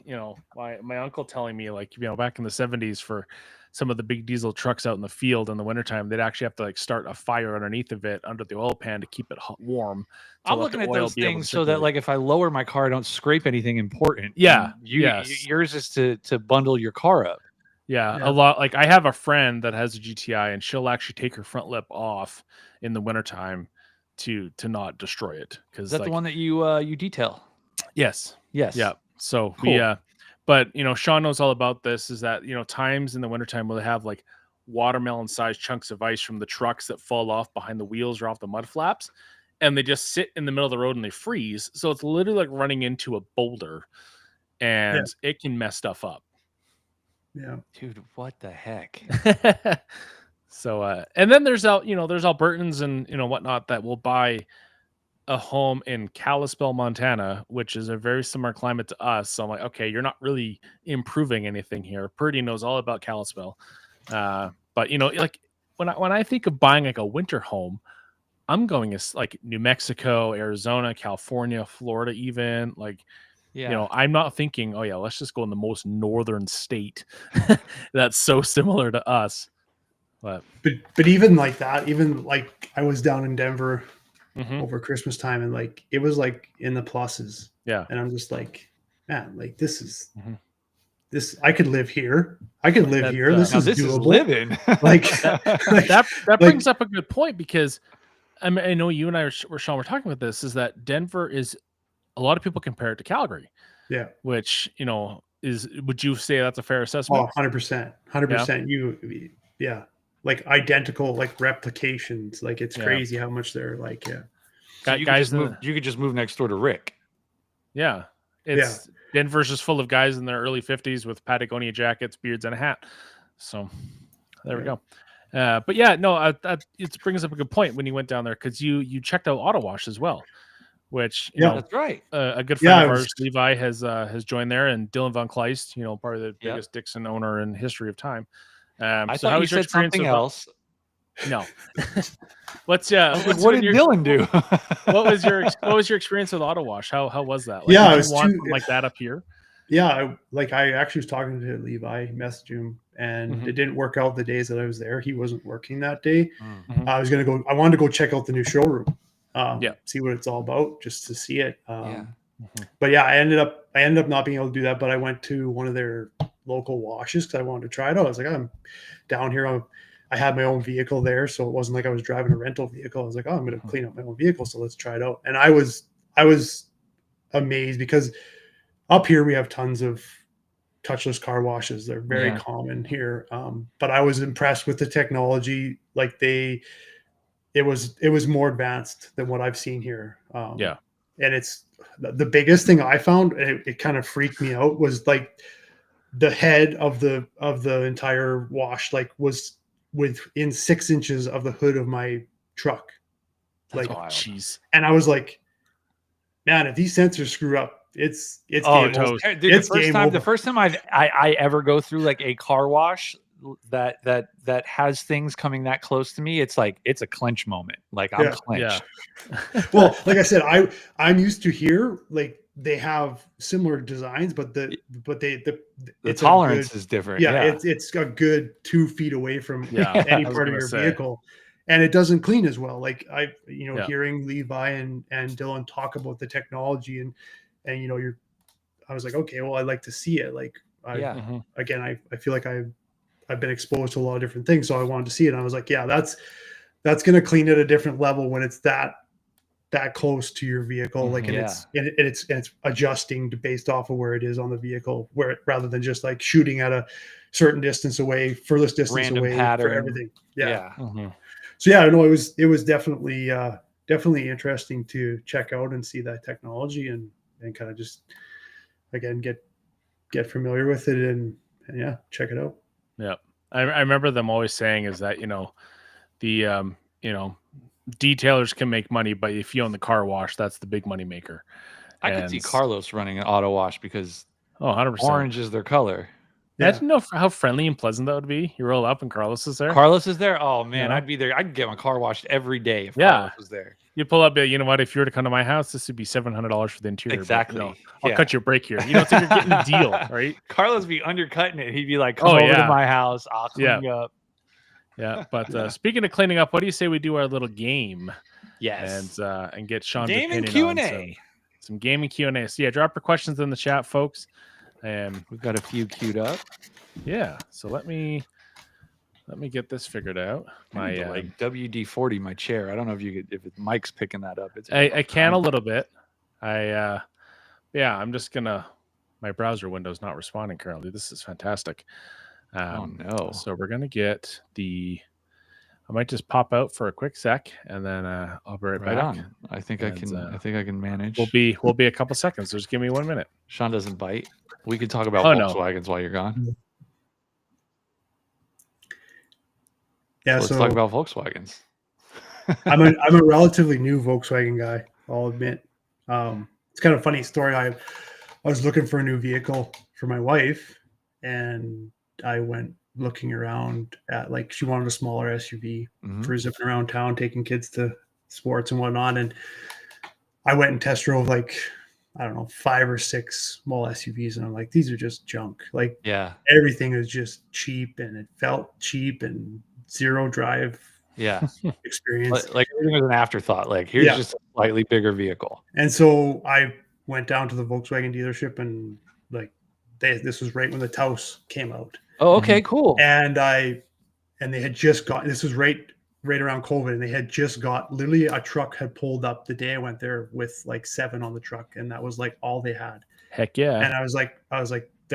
my uncle telling me, like, back in the 70s, for some of the big diesel trucks out in the field in the wintertime, they'd actually have to like start a fire underneath of it under the oil pan to keep it warm. I'm looking at those things so that, like, if I lower my car, I don't scrape anything important. Yeah. Yours is to bundle your car up. Yeah, a lot. Like, I have a friend that has a GTI, and she'll actually take her front lip off in the wintertime to not destroy it. Because that's the one that you detail. Yes. Yeah. So cool. But Shaun knows all about this. Is that times in the wintertime where they have like watermelon-sized chunks of ice from the trucks that fall off behind the wheels or off the mud flaps, and they just sit in the middle of the road and they freeze. So it's literally like running into a boulder, and it can mess stuff up. Yeah, dude, what the heck? So and then there's Albertans and whatnot that will buy a home in Kalispell, Montana, which is a very similar climate to us. So I'm like, okay, you're not really improving anything here. Purdy knows all about Kalispell, but like when I think of buying like a winter home, I'm going as like New Mexico, Arizona, California, Florida, even like. Yeah. I'm not thinking, oh yeah, let's just go in the most northern state that's so similar to us. But even like that, even like I was down in Denver over Christmas time, and like it was like in the pluses. Yeah. And I'm just like, man, like this is this, I could live here. I could live here. This is doable. Living. Like that brings up a good point, because I know you and I were Shaun, we're talking about this, is that Denver is, a lot of people compare it to Calgary. Yeah. Which, would you say that's a fair assessment? Oh, 100%. 100%. Yeah. Like identical, like replications. Like it's crazy how much they're like, So you could just move next door to Rick. Yeah. Denver's just full of guys in their early 50s with Patagonia jackets, beards, and a hat. So there we go. But yeah, no, it brings up a good point when you went down there, because you checked out auto wash as well, which you know, that's right. A good friend of ours, Levi, has joined there, and Dylan Van Kleist, you know, part of the biggest Dixon owner in history of time. I thought you said something else. No. What did Dylan do? what was your experience with auto wash? How was that? Like, yeah, did you want something like that up here? Yeah, I actually was talking to Levi, messaged him, and it didn't work out the days that I was there. He wasn't working that day. I wanted to go check out the new showroom, see what it's all about, just to see it. But yeah, I ended up not being able to do that. But I went to one of their local washes because I wanted to try it out. I was like, I'm down here. I had my own vehicle there, so it wasn't like I was driving a rental vehicle. I was like, oh, I'm going to clean up my own vehicle, so let's try it out. And I was amazed because up here we have tons of touchless car washes. They're very common here. But I was impressed with the technology. Like it was more advanced than what I've seen here. And it's the biggest thing I found, and it kind of freaked me out, was like the head of the entire wash, like was within 6 inches of the hood of my truck. That's wild. Jeez. And I was like, man, if these sensors screw up, it's game over. Dude, the first time I ever go through like a car wash that has things coming that close to me, it's like it's a clench moment. Like I'm clenched. Well, like I said, I'm used to here, like they have similar designs, but the tolerance is different. It's a good 2 feet away from any part of your vehicle, and it doesn't clean as well. Like hearing Levi and Dylan talk about the technology and I was like, okay, well, I'd like to see it. Like, again, I feel like I've been exposed to a lot of different things, so I wanted to see it. And I was like, yeah, that's going to clean at a different level when it's that close to your vehicle. Like, and it's adjusting based off of where it is on the vehicle, rather than just like shooting at a certain distance away, furthest distance random away pattern. For everything. So yeah, no, it was definitely interesting to check out and see that technology and kind of just again get familiar with it and check it out. I remember them always saying is that the detailers can make money, but if you own the car wash, that's the big money maker. I could see Carlos running an auto wash because 100%. Orange is their color. Imagine how friendly and pleasant that would be. You roll up and Carlos is there. Oh man, I'd be there. I'd get my car washed every day if Carlos was there. You pull up, you know what? If you were to come to my house, this would be $700 for the interior. Exactly. But, I'll cut you a break here. It's like you're getting a deal, right? Carlos be undercutting it. He'd be like, "Come over to my house. I'll clean you up." Yeah, but speaking of cleaning up, what do you say we do our little game? Yes, and get Shaun's game and opinion Q&A. Some game and Q&A. So drop your questions in the chat, folks. We've got a few queued up. Yeah, so let me get this figured out. My like WD-40 my chair. I don't know if Mike's picking that up. I can a little bit. I'm just gonna. My browser window's not responding currently. This is fantastic. Oh no! So we're gonna get I might just pop out for a quick sec, and then I'll be right back. On. I think I can manage. We'll be a couple seconds. So just give me 1 minute. Shaun doesn't bite. We could talk about Volkswagens while you're gone. Yeah, let's talk about Volkswagens. I'm a relatively new Volkswagen guy, I'll admit. It's kind of a funny story. I was looking for a new vehicle for my wife, and I went looking around at, like, she wanted a smaller SUV for zipping around town, taking kids to sports and whatnot. And I went and test drove, like, I don't know, 5 or 6 small SUVs. And I'm like, these are just junk. Like, everything is just cheap, and it felt cheap and zero drive experience. Like everything was an afterthought. Like, here's just a slightly bigger vehicle. And so I went down to the Volkswagen dealership, and like this was right when the Taos came out. Oh, okay, cool. And they had just got, this was right around COVID, and they had just got, literally a truck had pulled up the day I went there with like 7 on the truck, and that was like all they had. Heck yeah. And I was like, I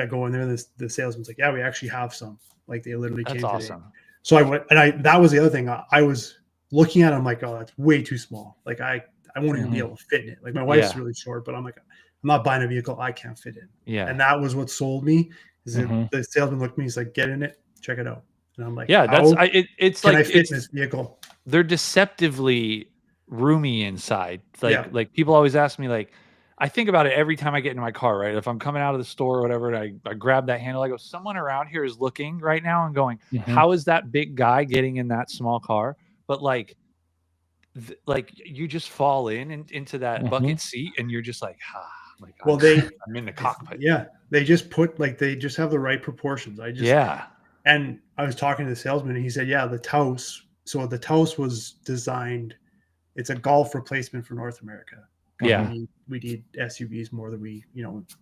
go in there, and the salesman's like, yeah, we actually have some. Like, they literally came. That's awesome. So I went, and that was the other thing. I was looking at it, I'm like, oh, that's way too small. Like, I won't even be able to fit in it. Like, my wife's really short, but I'm like, I'm not buying a vehicle I can't fit in. Yeah. And that was what sold me. Is the salesman looked at me, he's like, get in it, check it out. And I'm like, yeah, it's like, I fit in this vehicle? They're deceptively roomy inside. Like people always ask me, like, I think about it every time I get into my car, right? If I'm coming out of the store or whatever, and I grab that handle, I go, someone around here is looking right now and going, how is that big guy getting in that small car? But like you just fall into that bucket seat and you're just like, my God, well, I'm in the cockpit. Yeah, they just have the right proportions. And I was talking to the salesman and he said, yeah, the Taos. So the Taos was designed. It's a Golf replacement for North America. Yeah, we need SUVs more than we,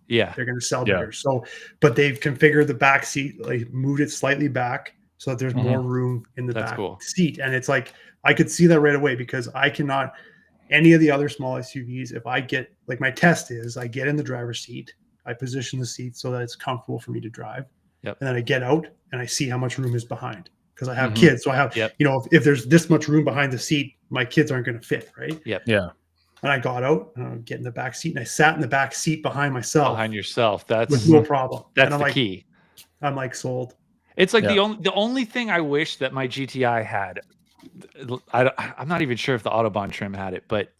yeah, they're going to sell better. So, but they've configured the back seat, like moved it slightly back so that there's more room in the back seat. And it's like, I could see that right away because I cannot, any of the other small SUVs, if I get, like my test is I get in the driver's seat, I position the seat so that it's comfortable for me to drive. Yep. And then I get out and I see how much room is behind because I have kids. So I have, if there's this much room behind the seat, my kids aren't going to fit. Right. Yep. Yeah. And I got out and I get in the back seat and I sat in the back seat behind myself. Behind yourself. That's with no problem. That's the key. I'm like sold. It's like the only thing I wish that my GTI had. I'm not even sure if the Autobahn trim had it, but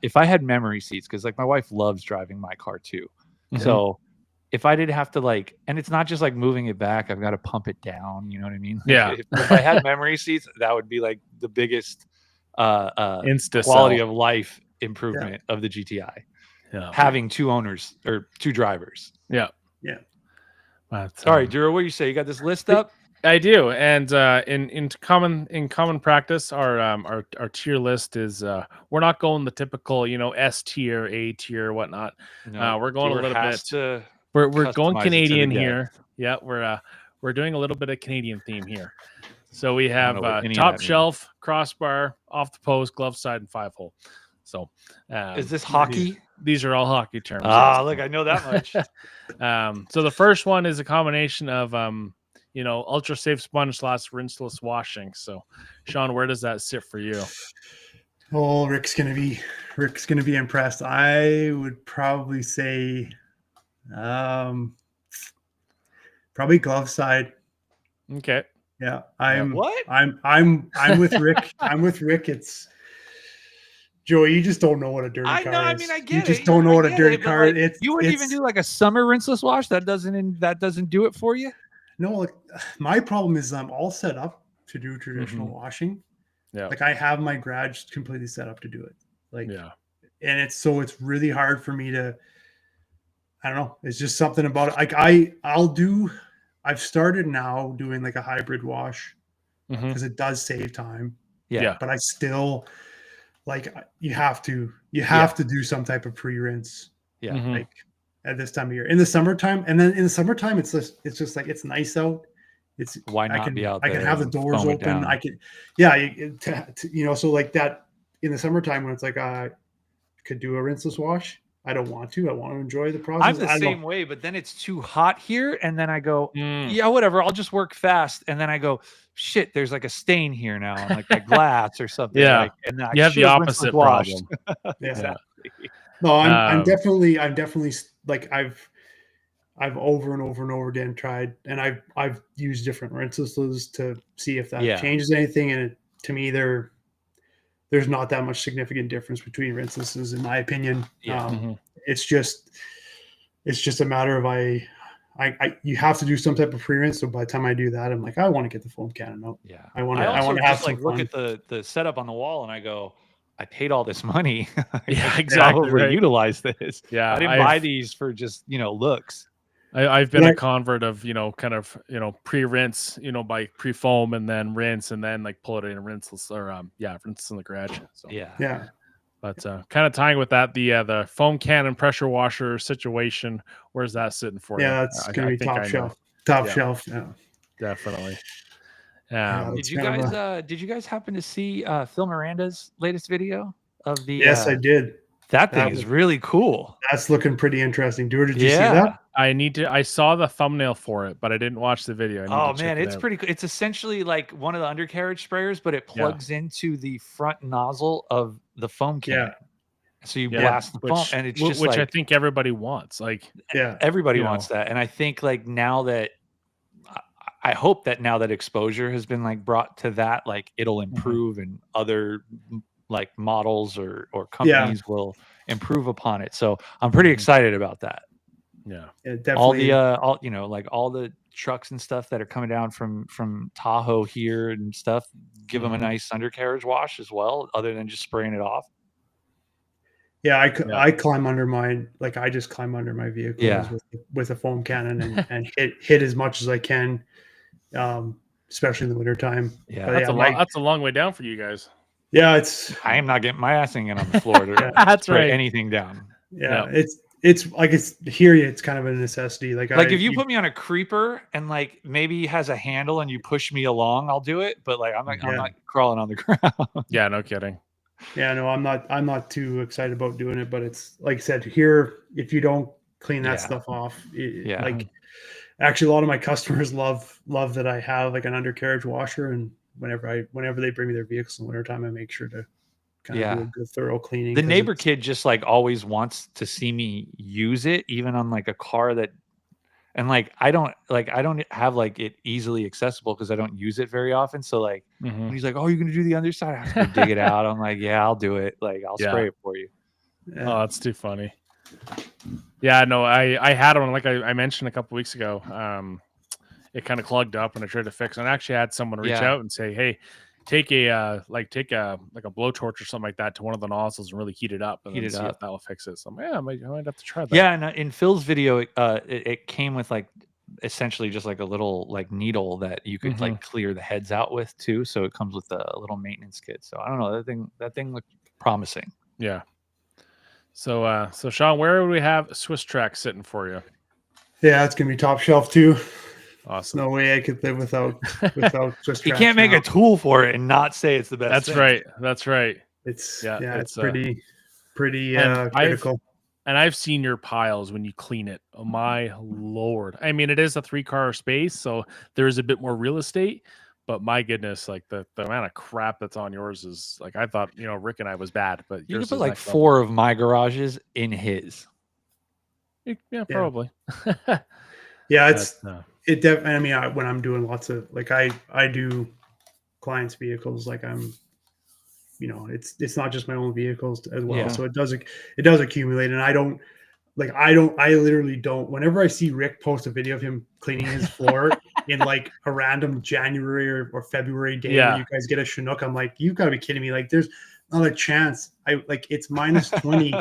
if I had memory seats, because like my wife loves driving my car too. So if I did have to and it's not just like moving it back, I've got to pump it down. You know what I mean? Yeah. If I had memory seats, that would be like the biggest quality of life improvement of the GTI. Yeah. Having two owners or two drivers. Yeah. Yeah. Sorry, Duro, what do you say? You got this list up? I do, and in common practice, our tier list is we're not going the typical S tier, A tier, whatnot. No, we're going a little bit. We're going Canadian here. Yeah, we're doing a little bit of Canadian theme here. So we have top shelf, crossbar, off the post, glove side, and 5-hole. So is this hockey? These are all hockey terms. Look, I know that much. So the first one is a combination of ultra safe sponge / rinseless washing. So, Shaun, where does that sit for you? Oh, Rick's gonna be impressed. I would probably say, probably glove side. Okay. Yeah, I'm with Rick. I'm with Rick. It's Joey. You just don't know what a dirty car is. I mean, I get it. You just don't know what a dirty car is. You wouldn't even do like a summer rinseless wash. That doesn't do it for you. No, my problem is I'm all set up to do traditional washing. Yeah. Like I have my garage completely set up to do it. And it's really hard for me to, I don't know. It's just something about it. Like I've started now doing like a hybrid wash because it does save time. Yeah. But I still you have to do some type of pre-rinse. Yeah. Like at this time of year in the summertime. And then in the summertime, it's just like, it's nice out. It's why not be out there? I can have the doors open. I can, so like that in the summertime when it's like, I could do a rinseless wash. I don't want to. I want to enjoy the process. I'm the same way, but then it's too hot here. And then I go, yeah, whatever. I'll just work fast. And then I go, shit, there's like a stain here now on like the glass or something. Yeah. And you have the opposite problem. Exactly. No, I'm definitely like I've over and over and over again tried, and I've used different rinseless to see if that changes anything. And to me, there's not that much significant difference between rinselesses, in my opinion. It's just a matter of you have to do some type of pre-rinse. So by the time I do that, I'm like, I want to get the foam cannon out. Yeah, I want to have some look at the setup on the wall, and I go, I paid all this money. Yeah, exactly. Right. Utilize this. Yeah, I didn't buy these for just looks. I've been a convert of pre-rinse, by pre-foam and then rinse and then like pull it in a rinseless or rinse in the garage. So yeah. But kind of tying with that, the foam cannon pressure washer situation, where's that sitting for you? Yeah, that's gonna be top shelf. Top shelf. Yeah, definitely. Did you guys happen to see Phil Miranda's latest video of the? Yes, I did. That thing is really cool. That's looking pretty interesting. Did you see that? I saw the thumbnail for it, but I didn't watch the video. It's pretty cool. It's essentially like one of the undercarriage sprayers, but it plugs into the front nozzle of the foam cannon. So you blast the foam, and it's just which I think everybody wants. Everybody wants that, and I think I hope that now that exposure has been brought to that, it'll improve, and other like models or companies will improve upon it. So I'm pretty excited about that. Yeah, definitely. All like all the trucks and stuff that are coming down from Tahoe here and stuff, give them a nice undercarriage wash as well, other than just spraying it off. Yeah, I climb under mine. Like I just climb under my vehicles with a foam cannon and hit as much as I can, especially in the wintertime. Yeah, but that's a long way down for you guys. Yeah, I am not getting my ass in on the floor to that's spray right. anything down. Yeah, it's like it's kind of a necessity. Like if you put me on a creeper and like maybe has a handle and you push me along, I'll do it. But like I'm not crawling on the ground. Yeah, no kidding. Yeah, no, I'm not too excited about doing it, but it's like I said here, if you don't clean that stuff off, like actually a lot of my customers love that I have like an undercarriage washer, and whenever they bring me their vehicles in the wintertime, I make sure to kind of do a good thorough cleaning. The neighbor kid just like always wants to see me use it, even on like a car that, and like I don't have like it easily accessible because I don't use it very often. So like when he's like, "Oh, you're gonna do the underside," I have to go dig it out. I'm like, "Yeah, I'll do it. Like I'll spray it for you." Yeah. Oh, that's too funny. Yeah, no, I had one like I mentioned a couple weeks ago. It kind of clogged up and I tried to fix it. And I actually had someone reach out and say, "Hey, take a blowtorch or something like that to one of the nozzles and really heat it up and see if that'll fix it." So I might have to try that. Yeah, and in Phil's video, it came with like essentially just like a little like needle that you could like clear the heads out with too. So it comes with a little maintenance kit. So I don't know, that thing looked promising. Yeah. So Shaun, where would we have Swiss Track sitting for you? Yeah, it's gonna be top shelf too. Awesome. No way I could live without Swiss Track. You can't make a tool for it and not say it's the best. That's thing. right. That's right. It's it's pretty critical. I've seen your piles when you clean it. Oh my Lord. I mean, it is a 3-car space, so there is a bit more real estate, but my goodness, like the amount of crap that's on yours is like, I thought, Rick and I was bad, but you could put like 4 of my garages in his. Yeah, probably. Yeah, I mean, when I'm doing lots of like I do clients' vehicles, like I'm, it's not just my own vehicles as well. So it does accumulate, and I literally don't. Whenever I see Rick post a video of him cleaning his floor in like a random January or February day where you guys get a Chinook, I'm like, you've got to be kidding me! Like, there's not a chance. It's minus 20.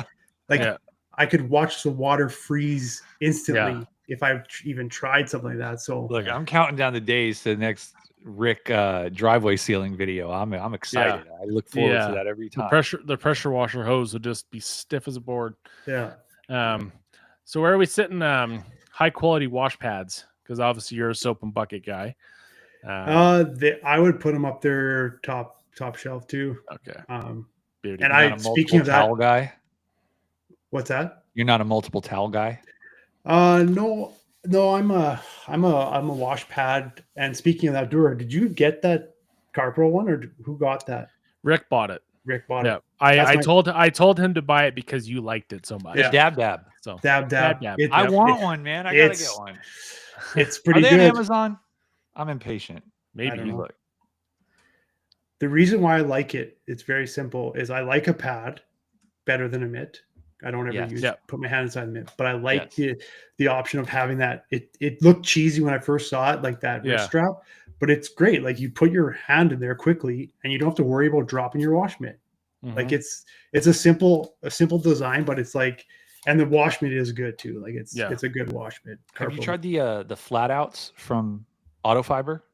I could watch the water freeze instantly if I even tried something like that. So look, I'm counting down the days to the next Rick driveway sealing video. I'm excited. I look forward to that every time. The pressure washer hose would just be stiff as a board. Yeah. So where are we sitting? High quality wash pads, because obviously you're a soap and bucket guy. I would put them up there top shelf too. Okay. And speaking of that, towel guy. What's that? You're not a multiple towel guy? No, I'm a wash pad. And speaking of that, Dura, did you get that CarPro one, or who got that? Rick bought it. Rick bought it. I told him to buy it because you liked it so much. Yeah. Dab. So dab. I want one, man. I gotta get one. It's pretty good. Are they on Amazon? I'm impatient. Maybe. Look. The reason why I like it, it's very simple, is I like a pad better than a mitt. I don't ever put my hand inside the mitt, but I like the option of having that. It looked cheesy when I first saw it, like that wrist strap, but it's great. Like you put your hand in there quickly and you don't have to worry about dropping your wash mitt. Like it's a simple design, but it's like, and the wash mitt is good too. Like it's a good wash mitt. Have you tried the flat outs from Auto Fiber?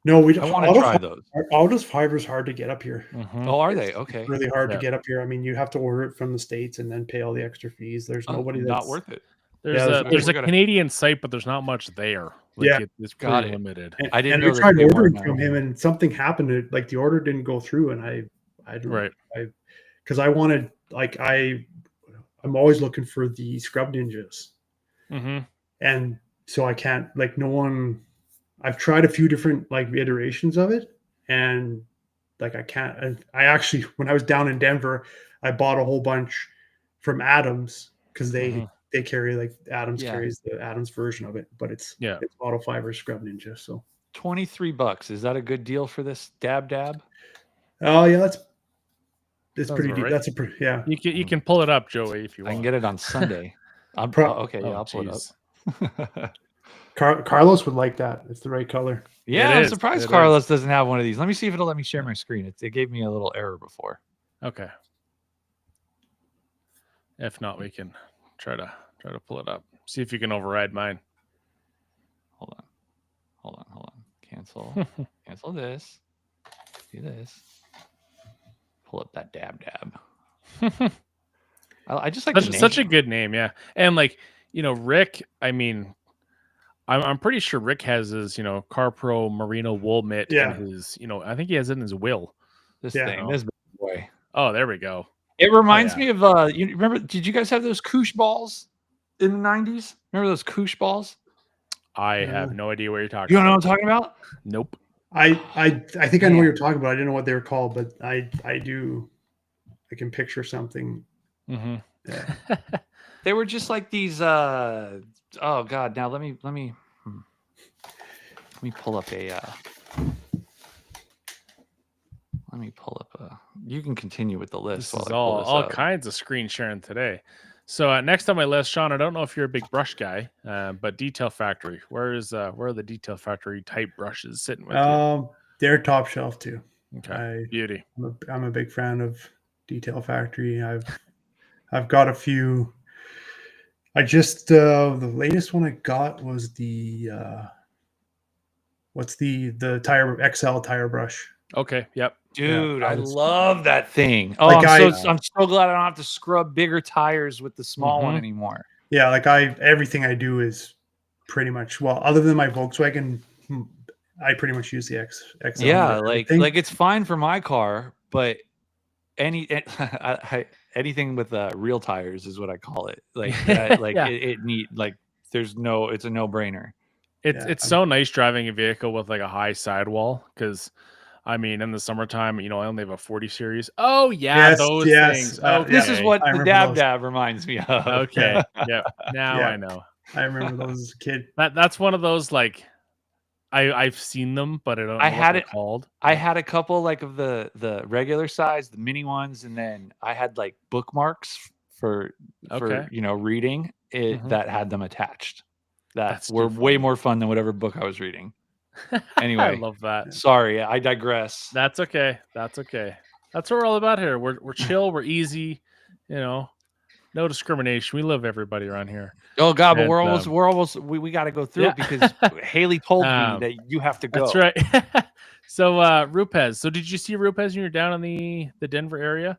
No, we don't. I want to try those. Auto Fiber is hard to get up here. Oh, are they? Okay. It's really hard to get up here. I mean, you have to order it from the States and then pay all the extra fees. There's nobody that's not worth it. There's a Canadian site, but there's not much there. Like it's pretty limited. I didn't know we tried ordering from him, and something happened. Like the order didn't go through, and because I wanted, like, I'm always looking for the Scrub Ninjas, and so I can't, like, no one. I've tried a few different like iterations of it, and like I can't. I actually, when I was down in Denver, I bought a whole bunch from Adams because they carry, like, Adams carries the Adams version of it, but it's Auto Fiber Scrub Ninja. So $23. Is that a good deal for this dab? Oh yeah, It's pretty deep. Right. That's a pretty, yeah. You can pull it up, Joey, if you want. I can get it on Sunday. Okay, yeah, I'll pull it up. Carlos would like that. It's the right color. Yeah, I'm surprised Carlos doesn't have one of these. Let me see if it'll let me share my screen. It gave me a little error before. Okay. If not, we can try to pull it up. See if you can override mine. Hold on. Cancel this. Do this. Pull up that dab. I just like such a good name, yeah. And like, Rick, I mean, I'm pretty sure Rick has his, Car Pro Merino wool mitt and his, I think he has it in his will. This thing, this boy. Oh, there we go. It reminds me of you remember, did you guys have those Koosh balls in the 90s? Remember those Koosh balls? I have no idea what you're talking about. You don't know what I'm talking about? Nope. I think I know what you're talking about. I didn't know what they were called, but I can picture something. Mm-hmm. Yeah. They were just like these oh god, now let me pull up you can continue with the list. This is all kinds of screen sharing today. So next on my list, Shaun, I don't know if you're a big brush guy, but Detail Factory. Where are the Detail Factory type brushes sitting with you? They're top shelf too. Okay, beauty. I'm a big fan of Detail Factory. I've got a few. I just the latest one I got was the what's the tire XL tire brush. Okay, yep. Dude, I love that thing. Oh, like I'm so glad I don't have to scrub bigger tires with the small one anymore. Yeah, like everything I do is pretty much, well, other than my Volkswagen, I pretty much use the XL. Yeah, like it's fine for my car, but anything with real tires is what I call it. Like it's a no-brainer. It's so nice driving a vehicle with like a high sidewall, because I mean, in the summertime, I only have a 40 series. Oh yeah, those things. This is what the dab reminds me of. Okay, yeah. Now I know. I remember those as a kid. That's one of those, like, I've seen them, but I don't know what they're called. I had a couple like of the regular size, the mini ones, and then I had like bookmarks for reading it that had them attached. That's were way more fun than whatever book I was reading. Anyway, I love that. Sorry, I digress. That's okay. That's what we're all about here. We're chill. We're easy. No discrimination. We love everybody around here. Oh God, but we're almost. We got to go through it because Haley told me that you have to go. That's right. So Rupes. So did you see Rupes when you were down in the Denver area?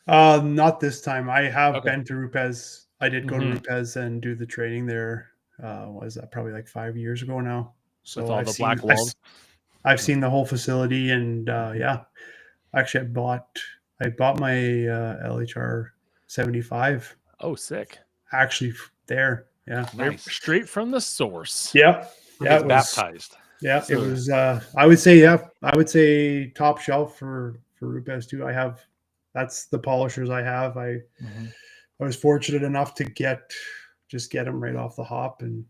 Not this time. I have been to Rupes. I did go to Rupes and do the training there. Was that probably like 5 years ago now? So with all the black walls. I've seen the whole facility, and actually I bought my LHR 75. Oh, sick! Actually, there, nice. Straight from the source. Yeah, it was baptized. Yeah, it was. I would say top shelf for Rupes too. That's the polishers I have. I was fortunate enough to get them right off the hop, and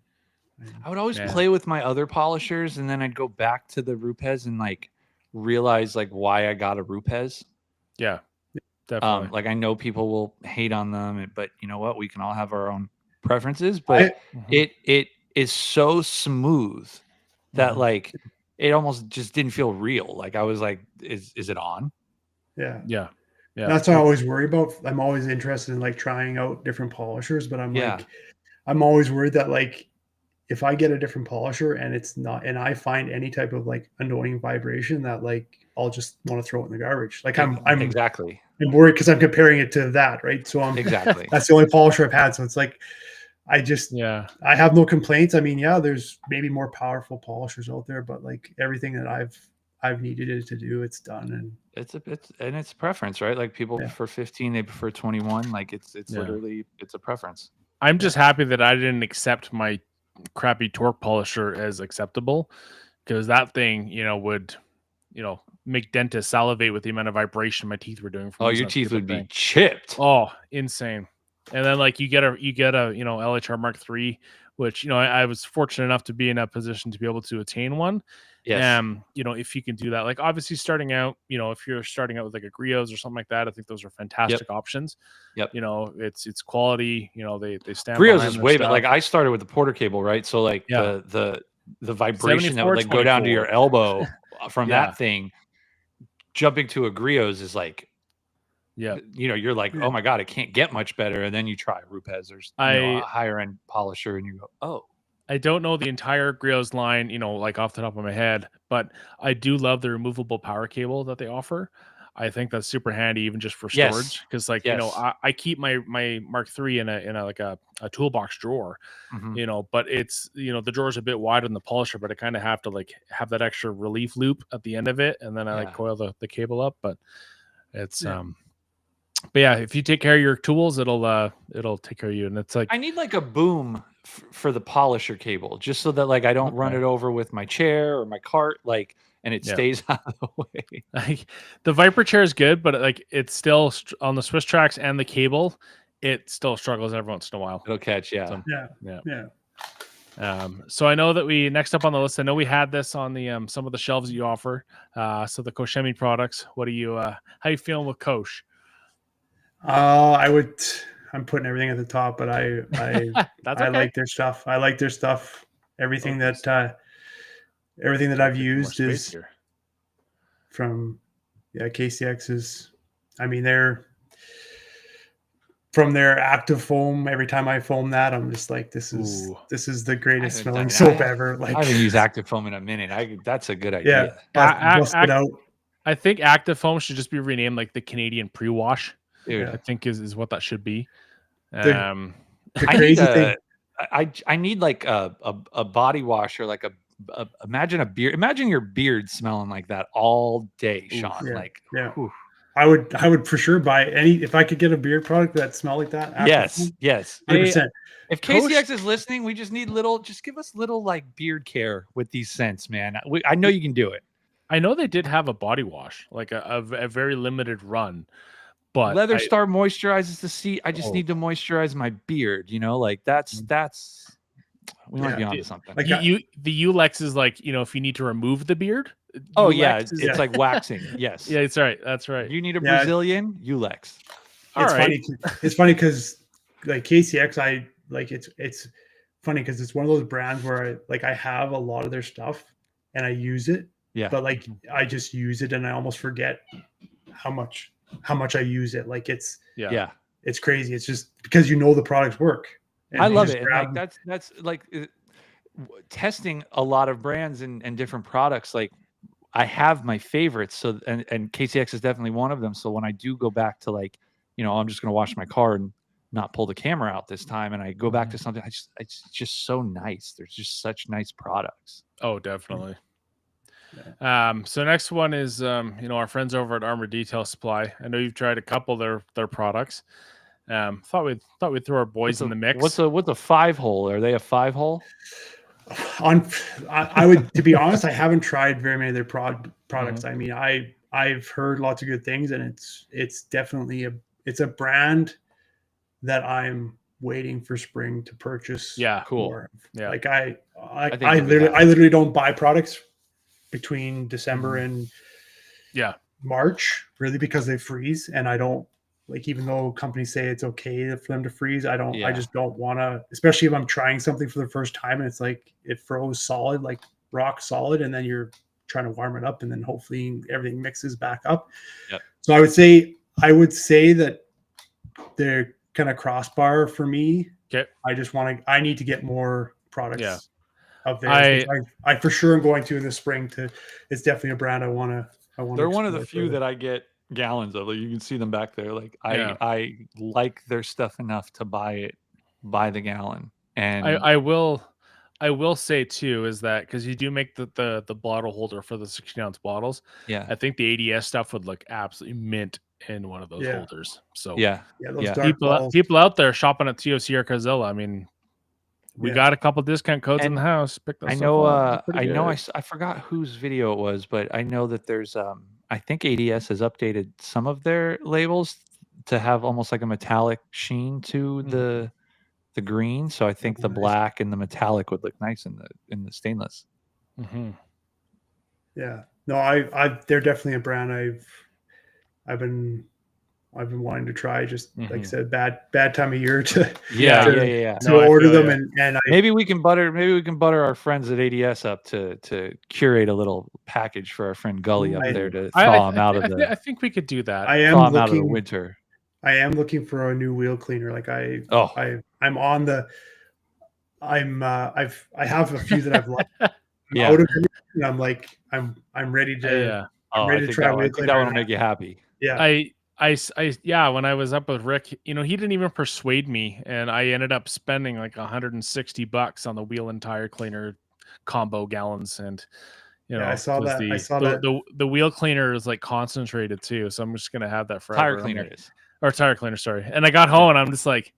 I would always play with my other polishers, and then I'd go back to the Rupes and like realize like why I got a Rupes. Yeah, definitely. Like I know people will hate on them, but you know what? We can all have our own preferences. But it is so smooth that like it almost just didn't feel real. Like I was like, is it on? Yeah. That's what I always worry about. I'm always interested in like trying out different polishers, but I'm always worried that like if I get a different polisher and it's not, and I find any type of like annoying vibration, that like I'll just want to throw it in the garbage. Like I'm worried because I'm comparing it to that, right? So that's the only polisher I've had. So it's like I have no complaints. I mean, there's maybe more powerful polishers out there, but like everything that I've needed it to do, it's done. And it's preference, right? Like people prefer 15, they prefer 21. Like it's literally it's a preference. I'm just happy that I didn't accept my crappy torque polisher as acceptable, because that thing would make dentists salivate with the amount of vibration my teeth were doing. Your teeth would be chipped. Oh, insane. And then like you get a LHR Mark III, which I was fortunate enough to be in a position to be able to attain one. Yes. You know, if you can do that, like obviously starting out, you know, if you're starting out with like a Griot's or something like that, I think those are fantastic options. Yep. You know, it's quality. You know, they stand Griot's behind is their way stuff. like I started with the Porter cable, right? So like the vibration that would like go down to your elbow from that thing, jumping to a Griot's is like, you know, you're like, oh my God, it can't get much better. And then you try Rupes or a higher end polisher and you go, oh. I don't know the entire Griot's line, you know, like off the top of my head, but I do love the removable power cable that they offer. I think that's super handy, even just for storage, because like you know, I keep my Mark III in a like a toolbox drawer, you know, but it's, you know, the drawer's a bit wider than the polisher, but I kind of have to like have that extra relief loop at the end of it, and then I like coil the cable up. But it's but yeah, if you take care of your tools, it'll take care of you. And it's like, I need like a boom for the polisher cable, just so that like I don't run it over with my chair or my cart, like, and it stays out of the way. Like, the Viper chair is good, but like it's still on the Swiss tracks and the cable, it still struggles every once in a while. It'll catch, So I know that next up on the list, I know we had this on the some of the shelves that you offer. So the Koshemi products. What are you? How you feeling with Kosh? I'm putting everything at the top, but I like their stuff. I like their stuff. Everything that I've used is from KCX is, I mean, they're from their active foam. Every time I foam that, I'm just like, this is the greatest smelling soap ever. Like, I haven't used active foam in a minute. That's a good idea. Bust it out. I think active foam should just be renamed like the Canadian pre-wash. Dude. I think is what that should be. The crazy thing. I need like a body wash or like imagine your beard smelling like that all day, Shaun. Whew. I would for sure buy if I could get a beard product that smelled like that. Yes. 100%. If KCX is listening, we just need just give us little like beard care with these scents, man. I know you can do it. I know they did have a body wash, like a very limited run. But Leather Star moisturizes the seat. I just need to moisturize my beard, you know, like that's we might be onto something. Like the Ulex is like, you know, if you need to remove the beard. Oh Ulex it's like waxing. Yes. Yeah, it's right. That's right. You need a Brazilian Ulex. It's funny because like KCX, it's funny because it's one of those brands where I have a lot of their stuff and I use it. Yeah. But like I just use it and I almost forget how much I use it. Like it's crazy. It's just because the products work. I love it. And like that's like testing a lot of brands and different products. Like I have my favorites. So and KCX is definitely one of them. So when I do go back to like, you know, I'm just gonna wash my car and not pull the camera out this time, and I go back to something, it's just so nice. There's just such nice products. Oh, definitely. So next one is our friends over at Armor Detail Supply. I know you've tried a couple of their products. Thought we'd throw our boys in the mix. What's a 5-hole? Are they a 5-hole? I would, to be honest, I haven't tried very many of their products. I mean, I've heard lots of good things, and it's definitely a brand that I'm waiting for spring to purchase. Yeah, cool. More. Yeah, like I literally don't buy products between December and March, really, because they freeze, and I don't like, even though companies say it's okay for them to freeze, I just don't want to, especially if I'm trying something for the first time and it's like it froze solid, like rock solid, and then you're trying to warm it up and then hopefully everything mixes back up. Yep. So I would say that they're kind of crossbar for me. Okay. I need to get more products of theirs. I for sure am going to in the spring. It's definitely a brand I want to. They're one of the few that I get gallons of. Like, you can see them back there. Like I like their stuff enough to buy it by the gallon. And I will say too is that because you do make the bottle holder for the 16-ounce bottles. Yeah, I think the ADS stuff would look absolutely mint in one of those holders. So people out there shopping at TOC or Cazilla, I mean, we got a couple discount codes in the house. Pick those I forgot whose video it was, but I know that there's I think ADS has updated some of their labels to have almost like a metallic sheen to the green. So I think the black and the metallic would look nice in the stainless. Yeah. No, they're definitely a brand I've been wanting to try. Just like I said, bad time of year to order them, and maybe we can butter our friends at ADS up to curate a little package for our friend Gully up there to thaw him out of the. I think we could do I thaw him out of the winter. I am looking for a new wheel cleaner. Like I have a few that I've liked. Out of it, and I'm like I'm ready to ready to try. I think that one will make you happy. Yeah. When I was up with Rick, he didn't even persuade me, and I ended up spending like $160 on the wheel and tire cleaner combo gallons, and I saw that. The wheel cleaner is like concentrated too, so I'm just gonna have that forever. Tire cleaner, sorry. And I got home and I'm just like,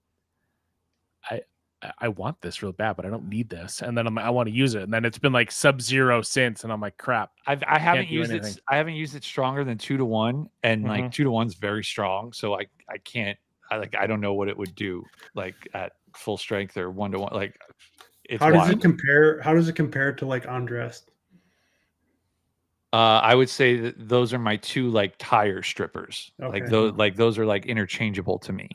I want this real bad, but I don't need this. And then I want to use it, and then it's been like sub-zero since, and I'm like, crap. I haven't used it. I haven't used it stronger than 2-to-1, and like 2-to-1 is very strong. So I can't. I don't know what it would do like at full strength or 1-to-1. Like, how does it compare? How does it compare to like undressed? I would say that those are my two like tire strippers. Okay. Those are like interchangeable to me.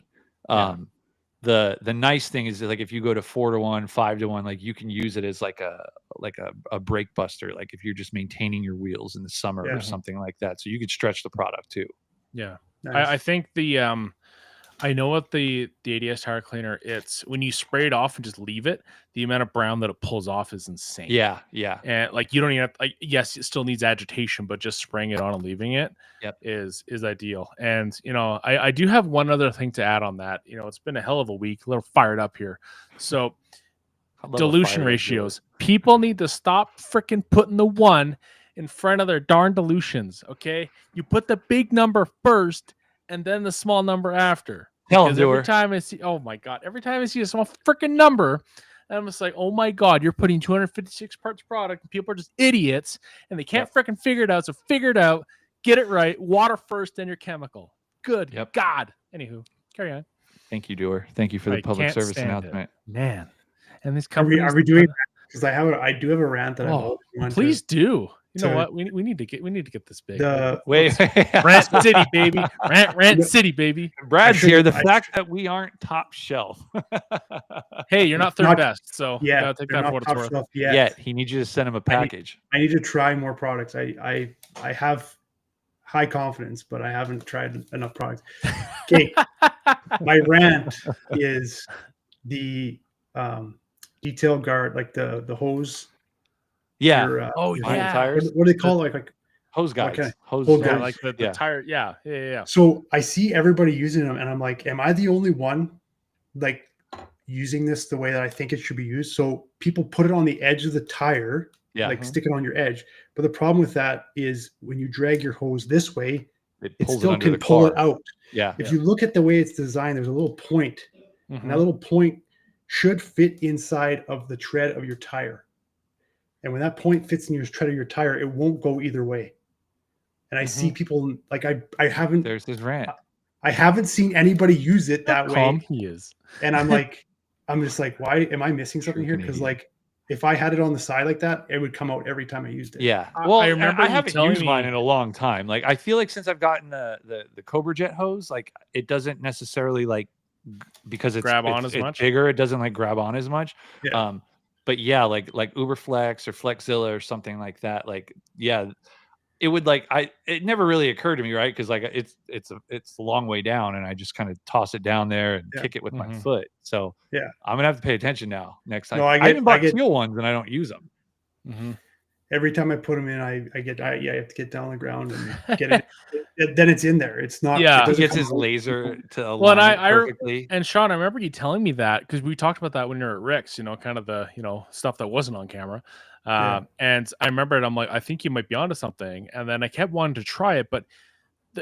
The nice thing is that, like, if you go to 4-to-1, 5-to-1, like you can use it as like a brake buster, like if you're just maintaining your wheels in the summer or something like that. So you could stretch the product too. Yeah. Nice. I think I know what the ADS tire cleaner, it's when you spray it off and just leave it, the amount of brown that it pulls off is insane. Yeah. And like you don't even have yes, it still needs agitation, but just spraying it on and leaving it is ideal. And I do have one other thing to add on that. It's been a hell of a week, a little fired up here. So dilution ratios. People need to stop freaking putting the 1 in front of their darn dilutions. Okay. You put the big number first and then the small number after. Every time I see a small freaking number, I'm just like, oh my God, you're putting 256 parts product, and people are just idiots, and they can't freaking figure it out. So figure it out, get it right. Water first, then your chemical. Good God. Anywho, carry on. Thank you, Doer. Thank you for the public service announcement, man. And this company, are we doing? Because I do have a rant that I always want. Please do. You know what? We need to get this big. Rant City, baby. Rant City, baby. Brad's here. The fact that we aren't top shelf. Hey, you're not third best, so gotta take that for what it's worth. Yet he needs you to send him a package. I need to try more products. I have high confidence, but I haven't tried enough products. Okay, my rant is the detail guard, like the hose. Yeah. Tires. What do they call it? Like hose guides? Okay. Hose guides. Like the tire. Yeah. So I see everybody using them, and I'm like, am I the only one like using this the way that I think it should be used? So people put it on the edge of the tire, like stick it on your edge. But the problem with that is when you drag your hose this way, it still can pull it out. Yeah. If you look at the way it's designed, there's a little point, and that little point should fit inside of the tread of your tire. And when that point fits in your tread of your tire, it won't go either way. And I see people like I haven't. There's his rant. I haven't seen anybody use it that way. He is. And I'm just like, why am I missing something here? Because like, if I had it on the side like that, it would come out every time I used it. Yeah. Well, I remember I haven't used mine in a long time. Like, I feel like since I've gotten the Cobra Jet hose, like it doesn't necessarily like because it's bigger. It doesn't like grab on as much. Yeah. But yeah, like Uberflex or Flexzilla or something like that. Like, yeah, it would like it never really occurred to me, right? Because like it's a long way down, and I just kind of toss it down there and kick it with my foot. So yeah, I'm gonna have to pay attention now next time. No, I even bought steel ones, and I don't use them. Every time I put them in, I have to get down on the ground and get it. Then it's in there. It's not. Yeah, he gets his laser to align perfectly. And Shaun, I remember you telling me that because we talked about that when you were at Rick's. Kind of the stuff that wasn't on camera. And I remember it. I'm like, I think you might be onto something. And then I kept wanting to try it, but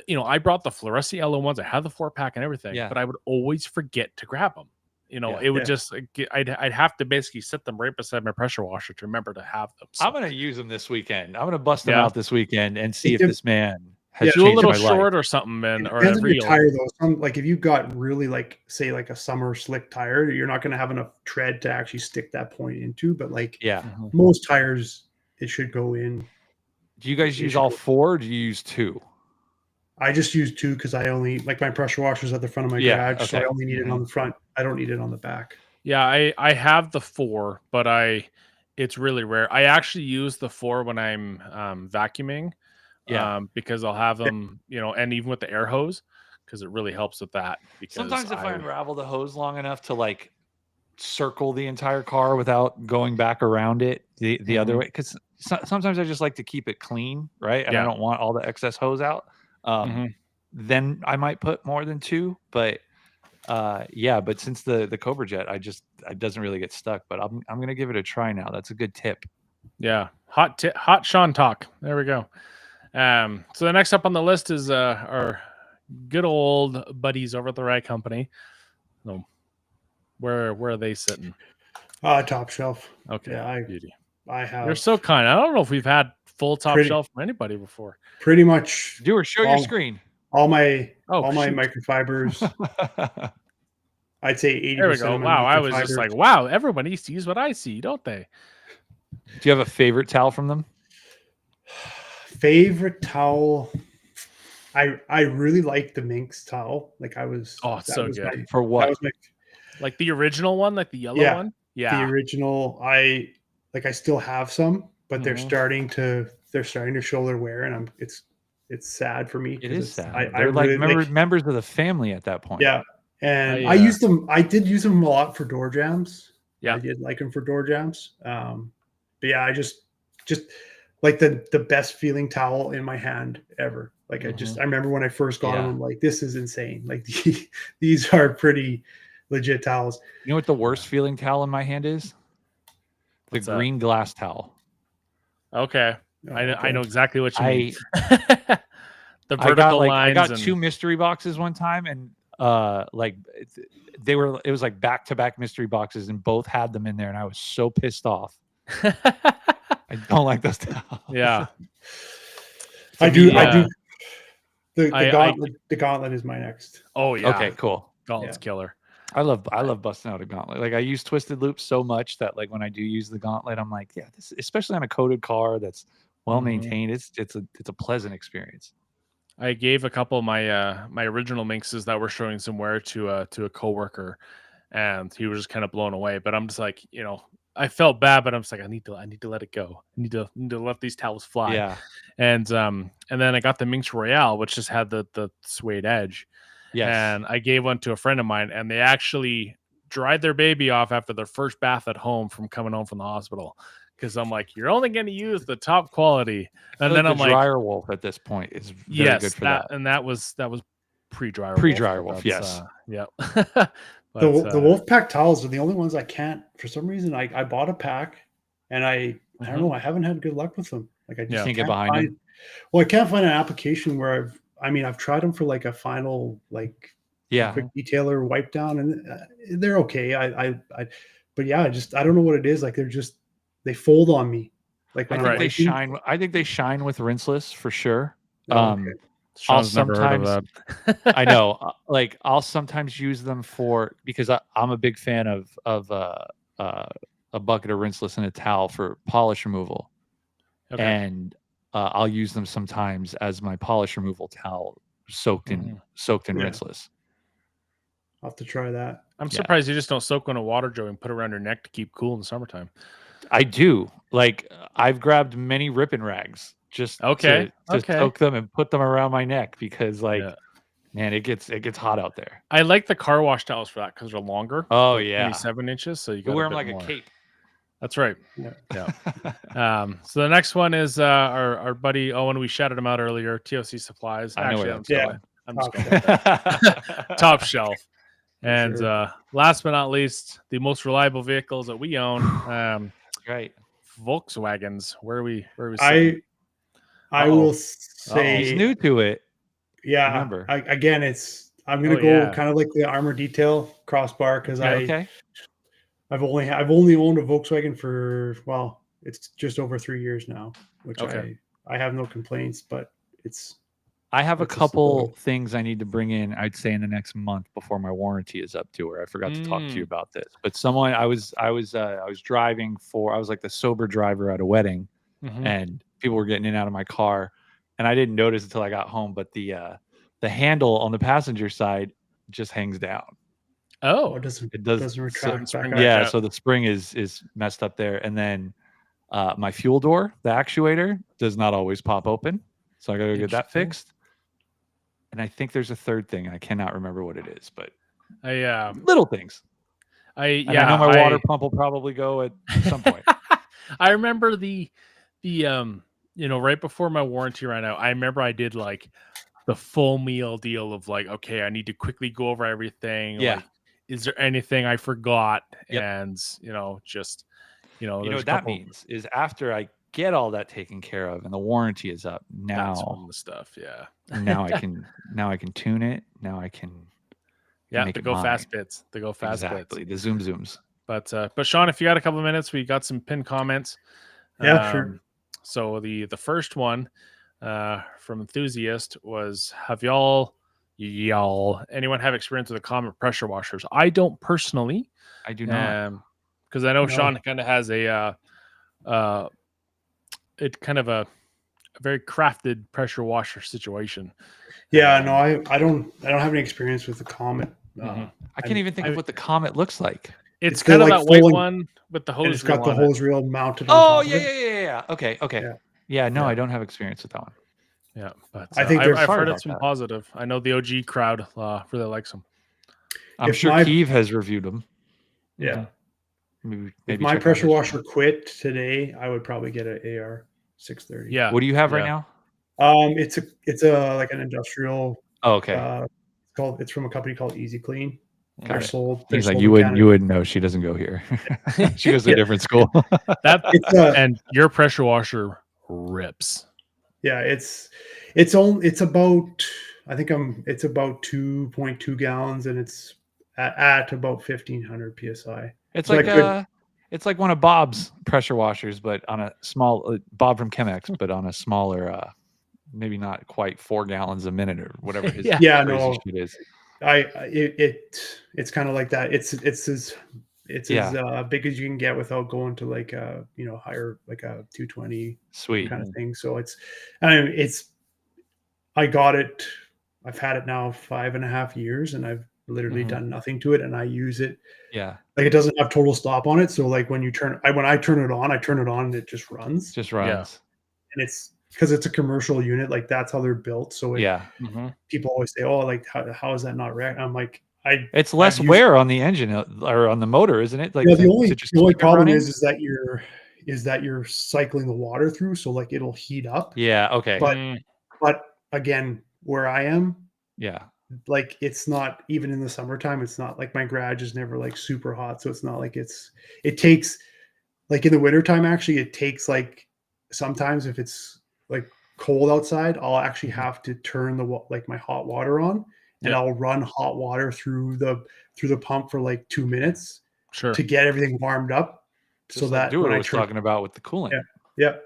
I brought the fluorescent yellow ones. I had the 4-pack and everything, but I would always forget to grab them. It would just I'd have to basically set them right beside my pressure washer to remember to have them. So. I'm gonna use them this weekend. I'm gonna bust them out this weekend and see if this man has do a little my short life. or something, man. Or depends on your tire though. Like if you've got really like say like a summer slick tire, you're not gonna have enough tread to actually stick that point into. But like most tires, it should go in Do you guys use all 4 or do you use 2? I just use 2 because I only like my pressure washer's at the front of my garage, so I only need it on the front. I don't need it on the back. Yeah, I have the 4, but it's really rare. I actually use the 4 when I'm vacuuming, because I'll have them, and even with the air hose, because it really helps with that. Because sometimes if I unravel the hose long enough to like circle the entire car without going back around it the other way, because sometimes I just like to keep it clean, right? And I don't want all the excess hose out. Then I might put more than 2, but but since the Cobra Jet, it doesn't really get stuck. But I'm gonna give it a try now. That's a good tip. Yeah, hot Shaun talk. There we go. So the next up on the list is our good old buddies over at the Rag Company. So where are they sitting? Top shelf. Okay, yeah, beauty. I have. You're so kind. I don't know if we've had full top shelf from anybody before. Pretty much. Show your screen. All my microfibers. I'd say 80%. There we go. Wow, I was just like, wow, everybody sees what I see, don't they? Do you have a favorite towel from them? Favorite towel? I really like the Minx towel. Like I was. Oh, so good. For what? That was like the original one, like the yellow one. Yeah, the original. I still have some, but they're starting to show their wear, and it's sad for me. It is sad. They're like members of the family at that point. Yeah, and I used them. I did use them a lot for door jams. Yeah, I did like them for door jams. But yeah, I just like the best feeling towel in my hand ever. Like I remember when I first got them, I'm like, this is insane. Like these are pretty legit towels. You know what the worst feeling towel in my hand is? The green glass towel. Okay. I know exactly what you mean. The vertical lines. I got 2 mystery boxes one time, and it was like back-to-back mystery boxes, and both had them in there, and I was so pissed off. I don't like those towels. Yeah. I do. The gauntlet is my next. Oh yeah. Okay, cool. Gauntlet's killer. I love busting out a gauntlet. Like I use twisted loops so much that like when I do use the gauntlet, I'm like, yeah, this, especially on a coated car that's well maintained, it's a pleasant experience. I gave a couple of my my original Minxes that were showing some wear to a coworker, and he was just kind of blown away. But I'm just like, I felt bad, but I'm just like, I need to let it go. I need to let these towels fly. Yeah. And then I got the Minx Royale, which just had the suede edge. Yes. And I gave one to a friend of mine, and they actually dried their baby off after their first bath at home from coming home from the hospital. Because I'm like, you're only going to use the top quality, and then I'm like, Dryer Wolf at this point is very good for that. And that was pre-Dryer Wolf. Pre-Dryer Wolf, yes. Yeah. The Wolfpack towels are the only ones I can't. For some reason, I bought a pack, and I don't know. I haven't had good luck with them. Like I just can't get behind them. Well, I can't find an application where I've tried them for like a final quick detailer wipe down, and they're okay. But yeah, I don't know what it is. Like they fold on me. Like I think they shine. I think they shine with rinseless for sure. I'll sometimes I know, like I'll sometimes use them because I'm a big fan of a bucket of rinseless and a towel for polish removal, and I'll use them sometimes as my polish removal towel soaked in rinseless. I'll have to try that. I'm surprised you just don't soak on a water jar and put it around your neck to keep cool in the summertime. I do. Like I've grabbed many ripping rags just to soak them and put them around my neck because man, it gets hot out there. I like the car wash towels for that because they're longer. Oh yeah, 7 inches. So you wear them like a cape. That's right. Yeah. So the next one is our buddy Owen. We shouted him out earlier. TOC Supplies. I'm just going top shelf. And last but not least, the most reliable vehicles that we own. Right. Volkswagens. Where are we? I will say he's new to it. Yeah. Remember. I'm gonna go kind of like the armor detail crossbar because I've only owned a Volkswagen for it's just over 3 years now, which I have no complaints, but I have a couple things I need to bring in, I'd say in the next month before my warranty is up to her. I forgot to talk to you about this, but I was driving I was like the sober driver at a wedding, and people were getting in and out of my car, and I didn't notice until I got home. But the handle on the passenger side just hangs down. Oh, it doesn't So retract the back spring- up. Yeah, Yeah. so the spring is messed up there, and then my fuel door, the actuator, does not always pop open, so I gotta go get that Interesting. fixed. And I think there's a third thing. I cannot remember what it is, but little things. And I know my water pump will probably go at some point. I remember the right before my warranty ran out, I remember I did like the full meal deal of like, okay, I need to quickly go over everything. Yeah. Like, is there anything I forgot? Yep. And just You know what that means is after I get all that taken care of and the warranty is up, that's now when the stuff. Yeah. now I can tune it. Now I can make the it go mine. fast bits. The go fast Exactly. bits. The zooms. But Shaun, if you got a couple of minutes, we got some pinned comments. Yeah, sure. So the first one from Enthusiast was, have y'all anyone have experience with the Comet pressure washers? I don't personally. I do not. Because I know Shaun kind of has a very crafted pressure washer situation. Yeah, no, I don't have any experience with the Comet. I can't even think of what the Comet looks like. It's kind of like that white one with the hose. It's got the hose reel mounted. Oh, on top of it. yeah. Okay. Yeah, no, I don't have experience with that one. Yeah, but I think I've heard about it's been that. positive. I know the OG crowd really likes them. I'm sure Keeve has reviewed them. Yeah. Maybe if my pressure washer quit today, I would probably get an AR 630. Yeah. What do you have right now? It's a like an industrial. Oh, okay. It's from a company called Easy Clean. They're sold. He's like, you wouldn't know. She doesn't go here. She goes to a different school. And your pressure washer rips. Yeah, it's about, I think it's about 2.2 gallons, and it's at about 1,500 psi. It's it's like one of Bob's pressure washers, but on a small Bob from Chemex, but on a smaller, maybe not quite 4 gallons a minute or whatever his shit is. It's kind of like that. It's as big as you can get without going to like higher, like a 220 sweet kind of thing. So I got it. I've had it now 5.5 years, and I've literally done nothing to it, and I use it. Yeah, like it doesn't have total stop on it. So like when I turn it on, and it just runs. Yeah. And it's because it's a commercial unit. Like that's how they're built. So people always say, "Oh, like how is that not wrecked?" I'm like, it's less wear on the engine or on the motor, isn't it? Like the only problem is that you're cycling the water through, so like it'll heat up. Yeah. Okay. But again, where I am, like it's not even in the summertime. It's not like my garage is never like super hot, so it's not like it takes like in the wintertime. Actually, it takes like sometimes if it's like cold outside, I'll actually have to turn my hot water on, and I'll run hot water through the pump for like 2 minutes to get everything warmed up. Just so that what I was talking about with the cooling. Yeah.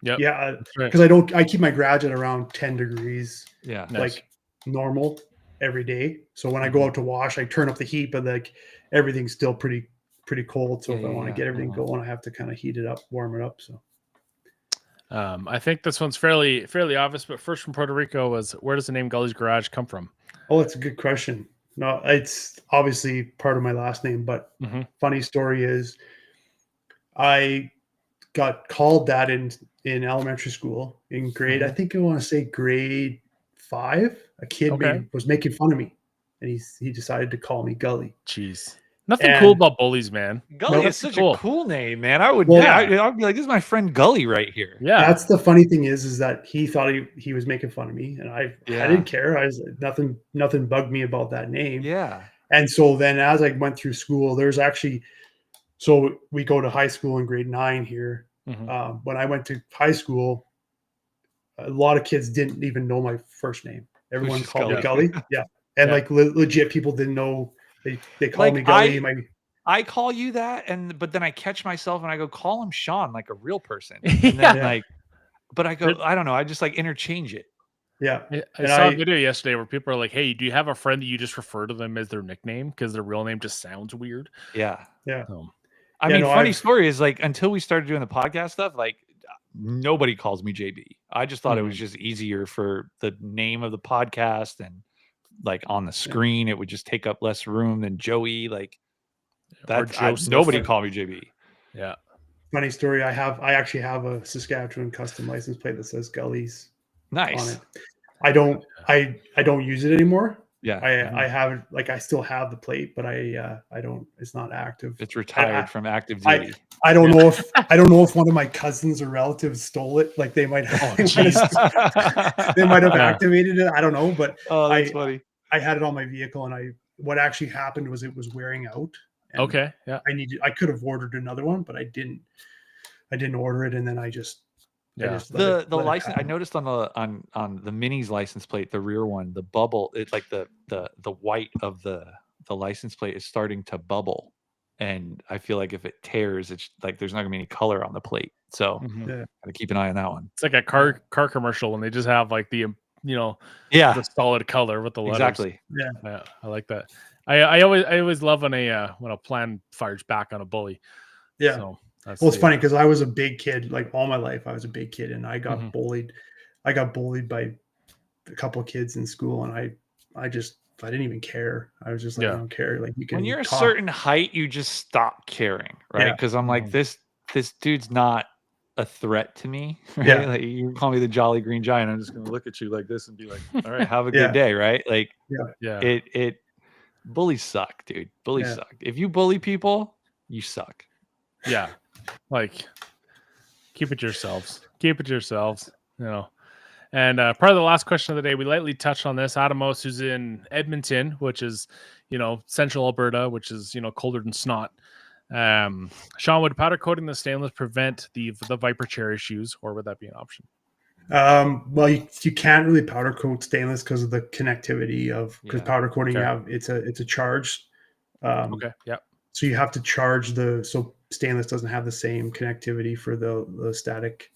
Because I keep my garage at around 10 degrees. Yeah. Like normal every day. So when I go out to wash, I turn up the heat, but like everything's still pretty cold. So if I want to get everything going, I have to kind of heat it up, warm it up. So I think this one's fairly obvious, but first from Puerto Rico was, where does the name Gullys Garage come from? Oh, it's a good question. No, it's obviously part of my last name, but funny story is I got called that in elementary school in grade, I think I want to say grade 5. A kid was making fun of me, and he decided to call me Gully. Jeez. Nothing cool about bullies, man. Gully is such a cool name, man. I'd be like, this is my friend Gully right here. Yeah. That's the funny thing is that he thought he was making fun of me, and I didn't care. Nothing bugged me about that name. Yeah. And so then as I went through school, so we go to high school in grade 9 here. When I went to high school, a lot of kids didn't even know my first name. Everyone called me Gully. Yeah. And like legit people didn't know. They call me Gully. I call you that, but then I catch myself and I go call him Shaun like a real person. And then but I go, I don't know. I just like interchange it. Yeah. I saw a video yesterday where people are like, hey, do you have a friend that you just refer to them as their nickname because their real name just sounds weird? Yeah. Funny story is like until we started doing the podcast stuff, like nobody calls me JB. I just thought it was just easier for the name of the podcast, and like on the screen, it would just take up less room than Joey. Like nobody called me JB. Yeah. Funny story. I actually have a Saskatchewan custom license plate that says Gullys nice on it. I don't use it anymore. Yeah. I have it, like, I still have the plate, but I don't, it's not active. It's retired from active duty. I don't know if one of my cousins or relatives stole it. Like, they might have, they might have activated it. I don't know, but that's funny. I had it on my vehicle, and what actually happened was it was wearing out. Okay. Yeah. I could have ordered another one, but I didn't order it. And then I just the license. I noticed on the Mini's license plate, the rear one, the bubble, it's like the white of the license plate is starting to bubble, and I feel like if it tears, it's like there's not gonna be any color on the plate. So gotta keep an eye on that one. It's like a car commercial when they just have like the the solid color with the letters. Exactly. Yeah, I like that. I always love when a plan fires back on a bully. Yeah. So it's funny because I was a big kid, like all my life. I was a big kid, and I got bullied. I got bullied by a couple of kids in school, and I didn't even care. I was just like, I don't care. Like, when you're a certain height, you just stop caring, right? Because I'm like, this dude's not a threat to me, right? Yeah. Like, you call me the Jolly Green Giant, I'm just gonna look at you like this and be like, all right, have a good day, right? Like, bullies suck, dude. Bullies suck. If you bully people, you suck. Yeah. Like, keep it yourselves. Keep it yourselves, And probably the last question of the day, we lightly touched on this. Adamos, who's in Edmonton, which is, central Alberta, which is, colder than snot. Shaun, would powder coating the stainless prevent the Viper chair issues, or would that be an option? Well, you can't really powder coat stainless because of the connectivity because powder coating it's a charge. So you have to charge so stainless doesn't have the same connectivity for the static,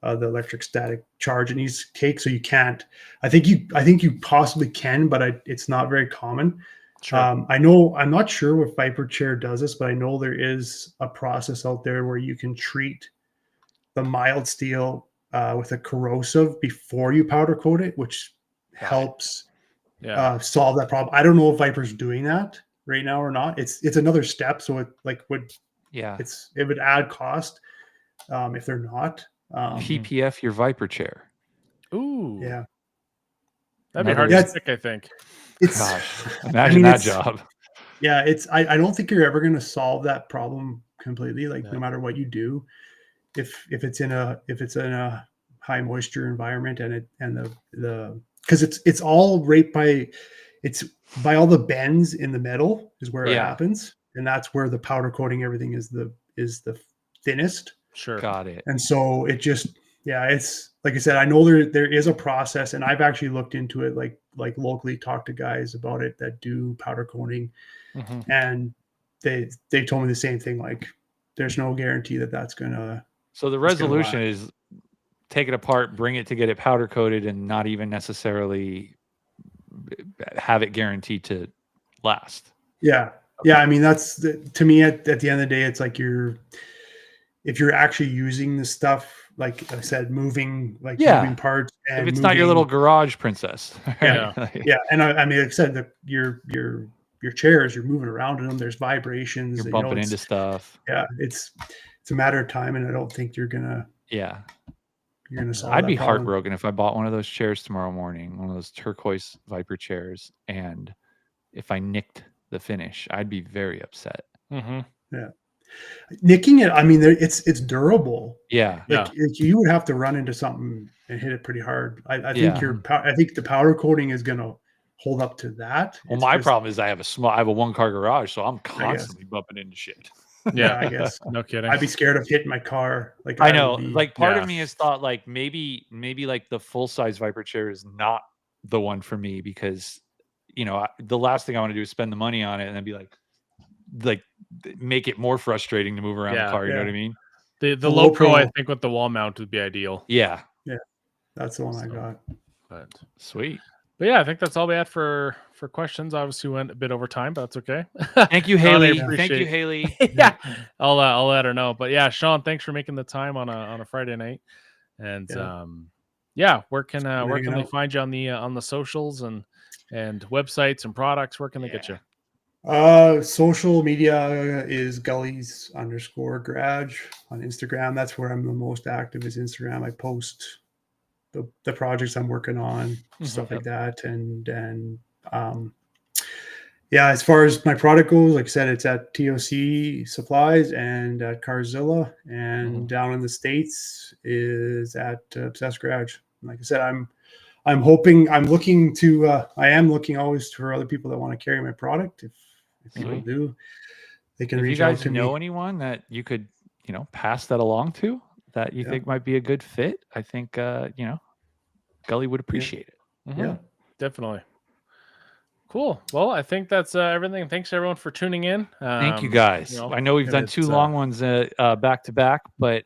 the electric static charge it needs to take. So you can't. I think you possibly can, but it's not very common. Sure. I'm not sure if Viper Chair does this, but I know there is a process out there where you can treat the mild steel with a corrosive before you powder coat it, which helps solve that problem. I don't know if Viper's doing that right now or not. It's another step, so it would add cost if they're not. PPF your Viper Chair. Ooh, yeah, that'd be hard to stick, I think. Imagine that job. Yeah, I don't think you're ever going to solve that problem completely. Like, no matter what you do, if it's in a high moisture environment and because it's all right by all the bends in the metal is where it happens, and that's where the powder coating everything is the thinnest. Sure, got it. And so it just it's like I said, I know there is a process, and I've actually looked into it, like locally, talked to guys about it that do powder coating, and they told me the same thing. Like, there's no guarantee that's gonna. So the resolution is take it apart, bring it to get it powder coated, and not even necessarily have it guaranteed to last. Yeah. Okay. Yeah. I mean, that's to me at the end of the day, it's like if you're actually using this stuff, like I said, moving parts. And if it's not your little garage princess. Right? Yeah. And I mean, like I said, your chairs, you're moving around in them. There's vibrations. You're bumping into stuff. Yeah. It's a matter of time, and I don't think you're gonna. Yeah. You're gonna solve. I'd be heartbroken if I bought one of those chairs tomorrow morning, one of those turquoise Viper chairs, and if I nicked the finish, I'd be very upset. Yeah. Nicking it, I mean, it's durable. Yeah. You would have to run into something and hit it pretty hard. I think the powder coating is going to hold up to that. Well, my problem is I have a 1-car garage, so I'm constantly bumping into shit. Yeah, I guess. No kidding. I'd be scared of hitting my car. Like, I know, part of me has thought like maybe like the full size Viper chair is not the one for me, because the last thing I want to do is spend the money on it and then be like make it more frustrating to move around the car. You know what I mean? The low pro, I think, with the wall mount would be ideal. Yeah. Yeah. That's the one I got. But sweet. But yeah, I think that's all we had for questions. Obviously, we went a bit over time, but that's okay. Thank you, Shaun, Haley. Thank you, Haley. Yeah, I'll let her know. But yeah, Shaun, thanks for making the time on a Friday night. And where can they find you on the socials and websites and products? Where can they get you? Social media is Gullys_garage on Instagram. That's where I'm the most active, is Instagram. I post the projects I'm working on, stuff like that. And as far as my product goes, like I said, it's at TOC Supplies and at Carzilla, and down in the States is at Obsessed Garage. Like I said, I am looking always for other people that want to carry my product. If people do, they can reach out to me. If you guys know anyone that you could, pass that along to, that you think might be a good fit, I think, Gully would appreciate it. Yeah, definitely. Cool. Well, I think that's everything. Thanks everyone for tuning in. Thank you guys. I know we've done 2 long ones back to back, but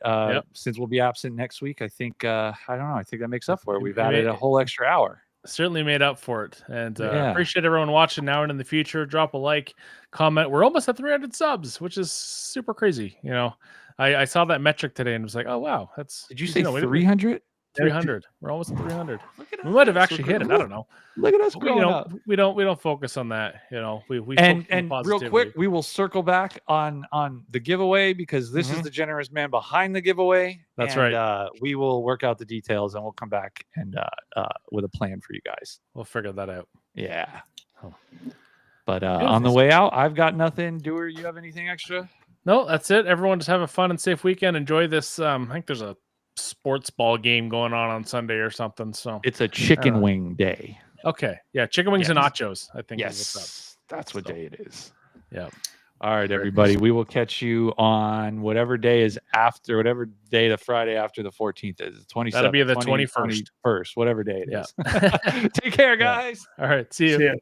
since we'll be absent next week, I think I don't know. I think that makes up for it. We've added a whole extra hour. Certainly made up for it, and appreciate everyone watching now and in the future. Drop a like, comment. We're almost at 300 subs, which is super crazy. I saw that metric today and was like, oh wow, that's. Did you say 300? 300. We're almost at 300. We might have actually hit it. I don't know. Look at us growing up. We don't focus on that. We and real quick, we will circle back on the giveaway, because this is the generous man behind the giveaway. That's right. We will work out the details and we'll come back and with a plan for you guys. We'll figure that out. Yeah. But on the way out, I've got nothing. Doer, you have anything extra? No, that's it. Everyone just have a fun and safe weekend. Enjoy this. I think there's a sports ball game going on Sunday or something. So it's a chicken wing day. Okay. Yeah. Chicken wings and nachos, I think. Yes. That's what day it is. Yeah. All right, everybody. We will catch you on whatever day is after, whatever day the Friday after the 14th is. 27th. That'll be the 21st. Whatever day it is. Take care, guys. All right. See you.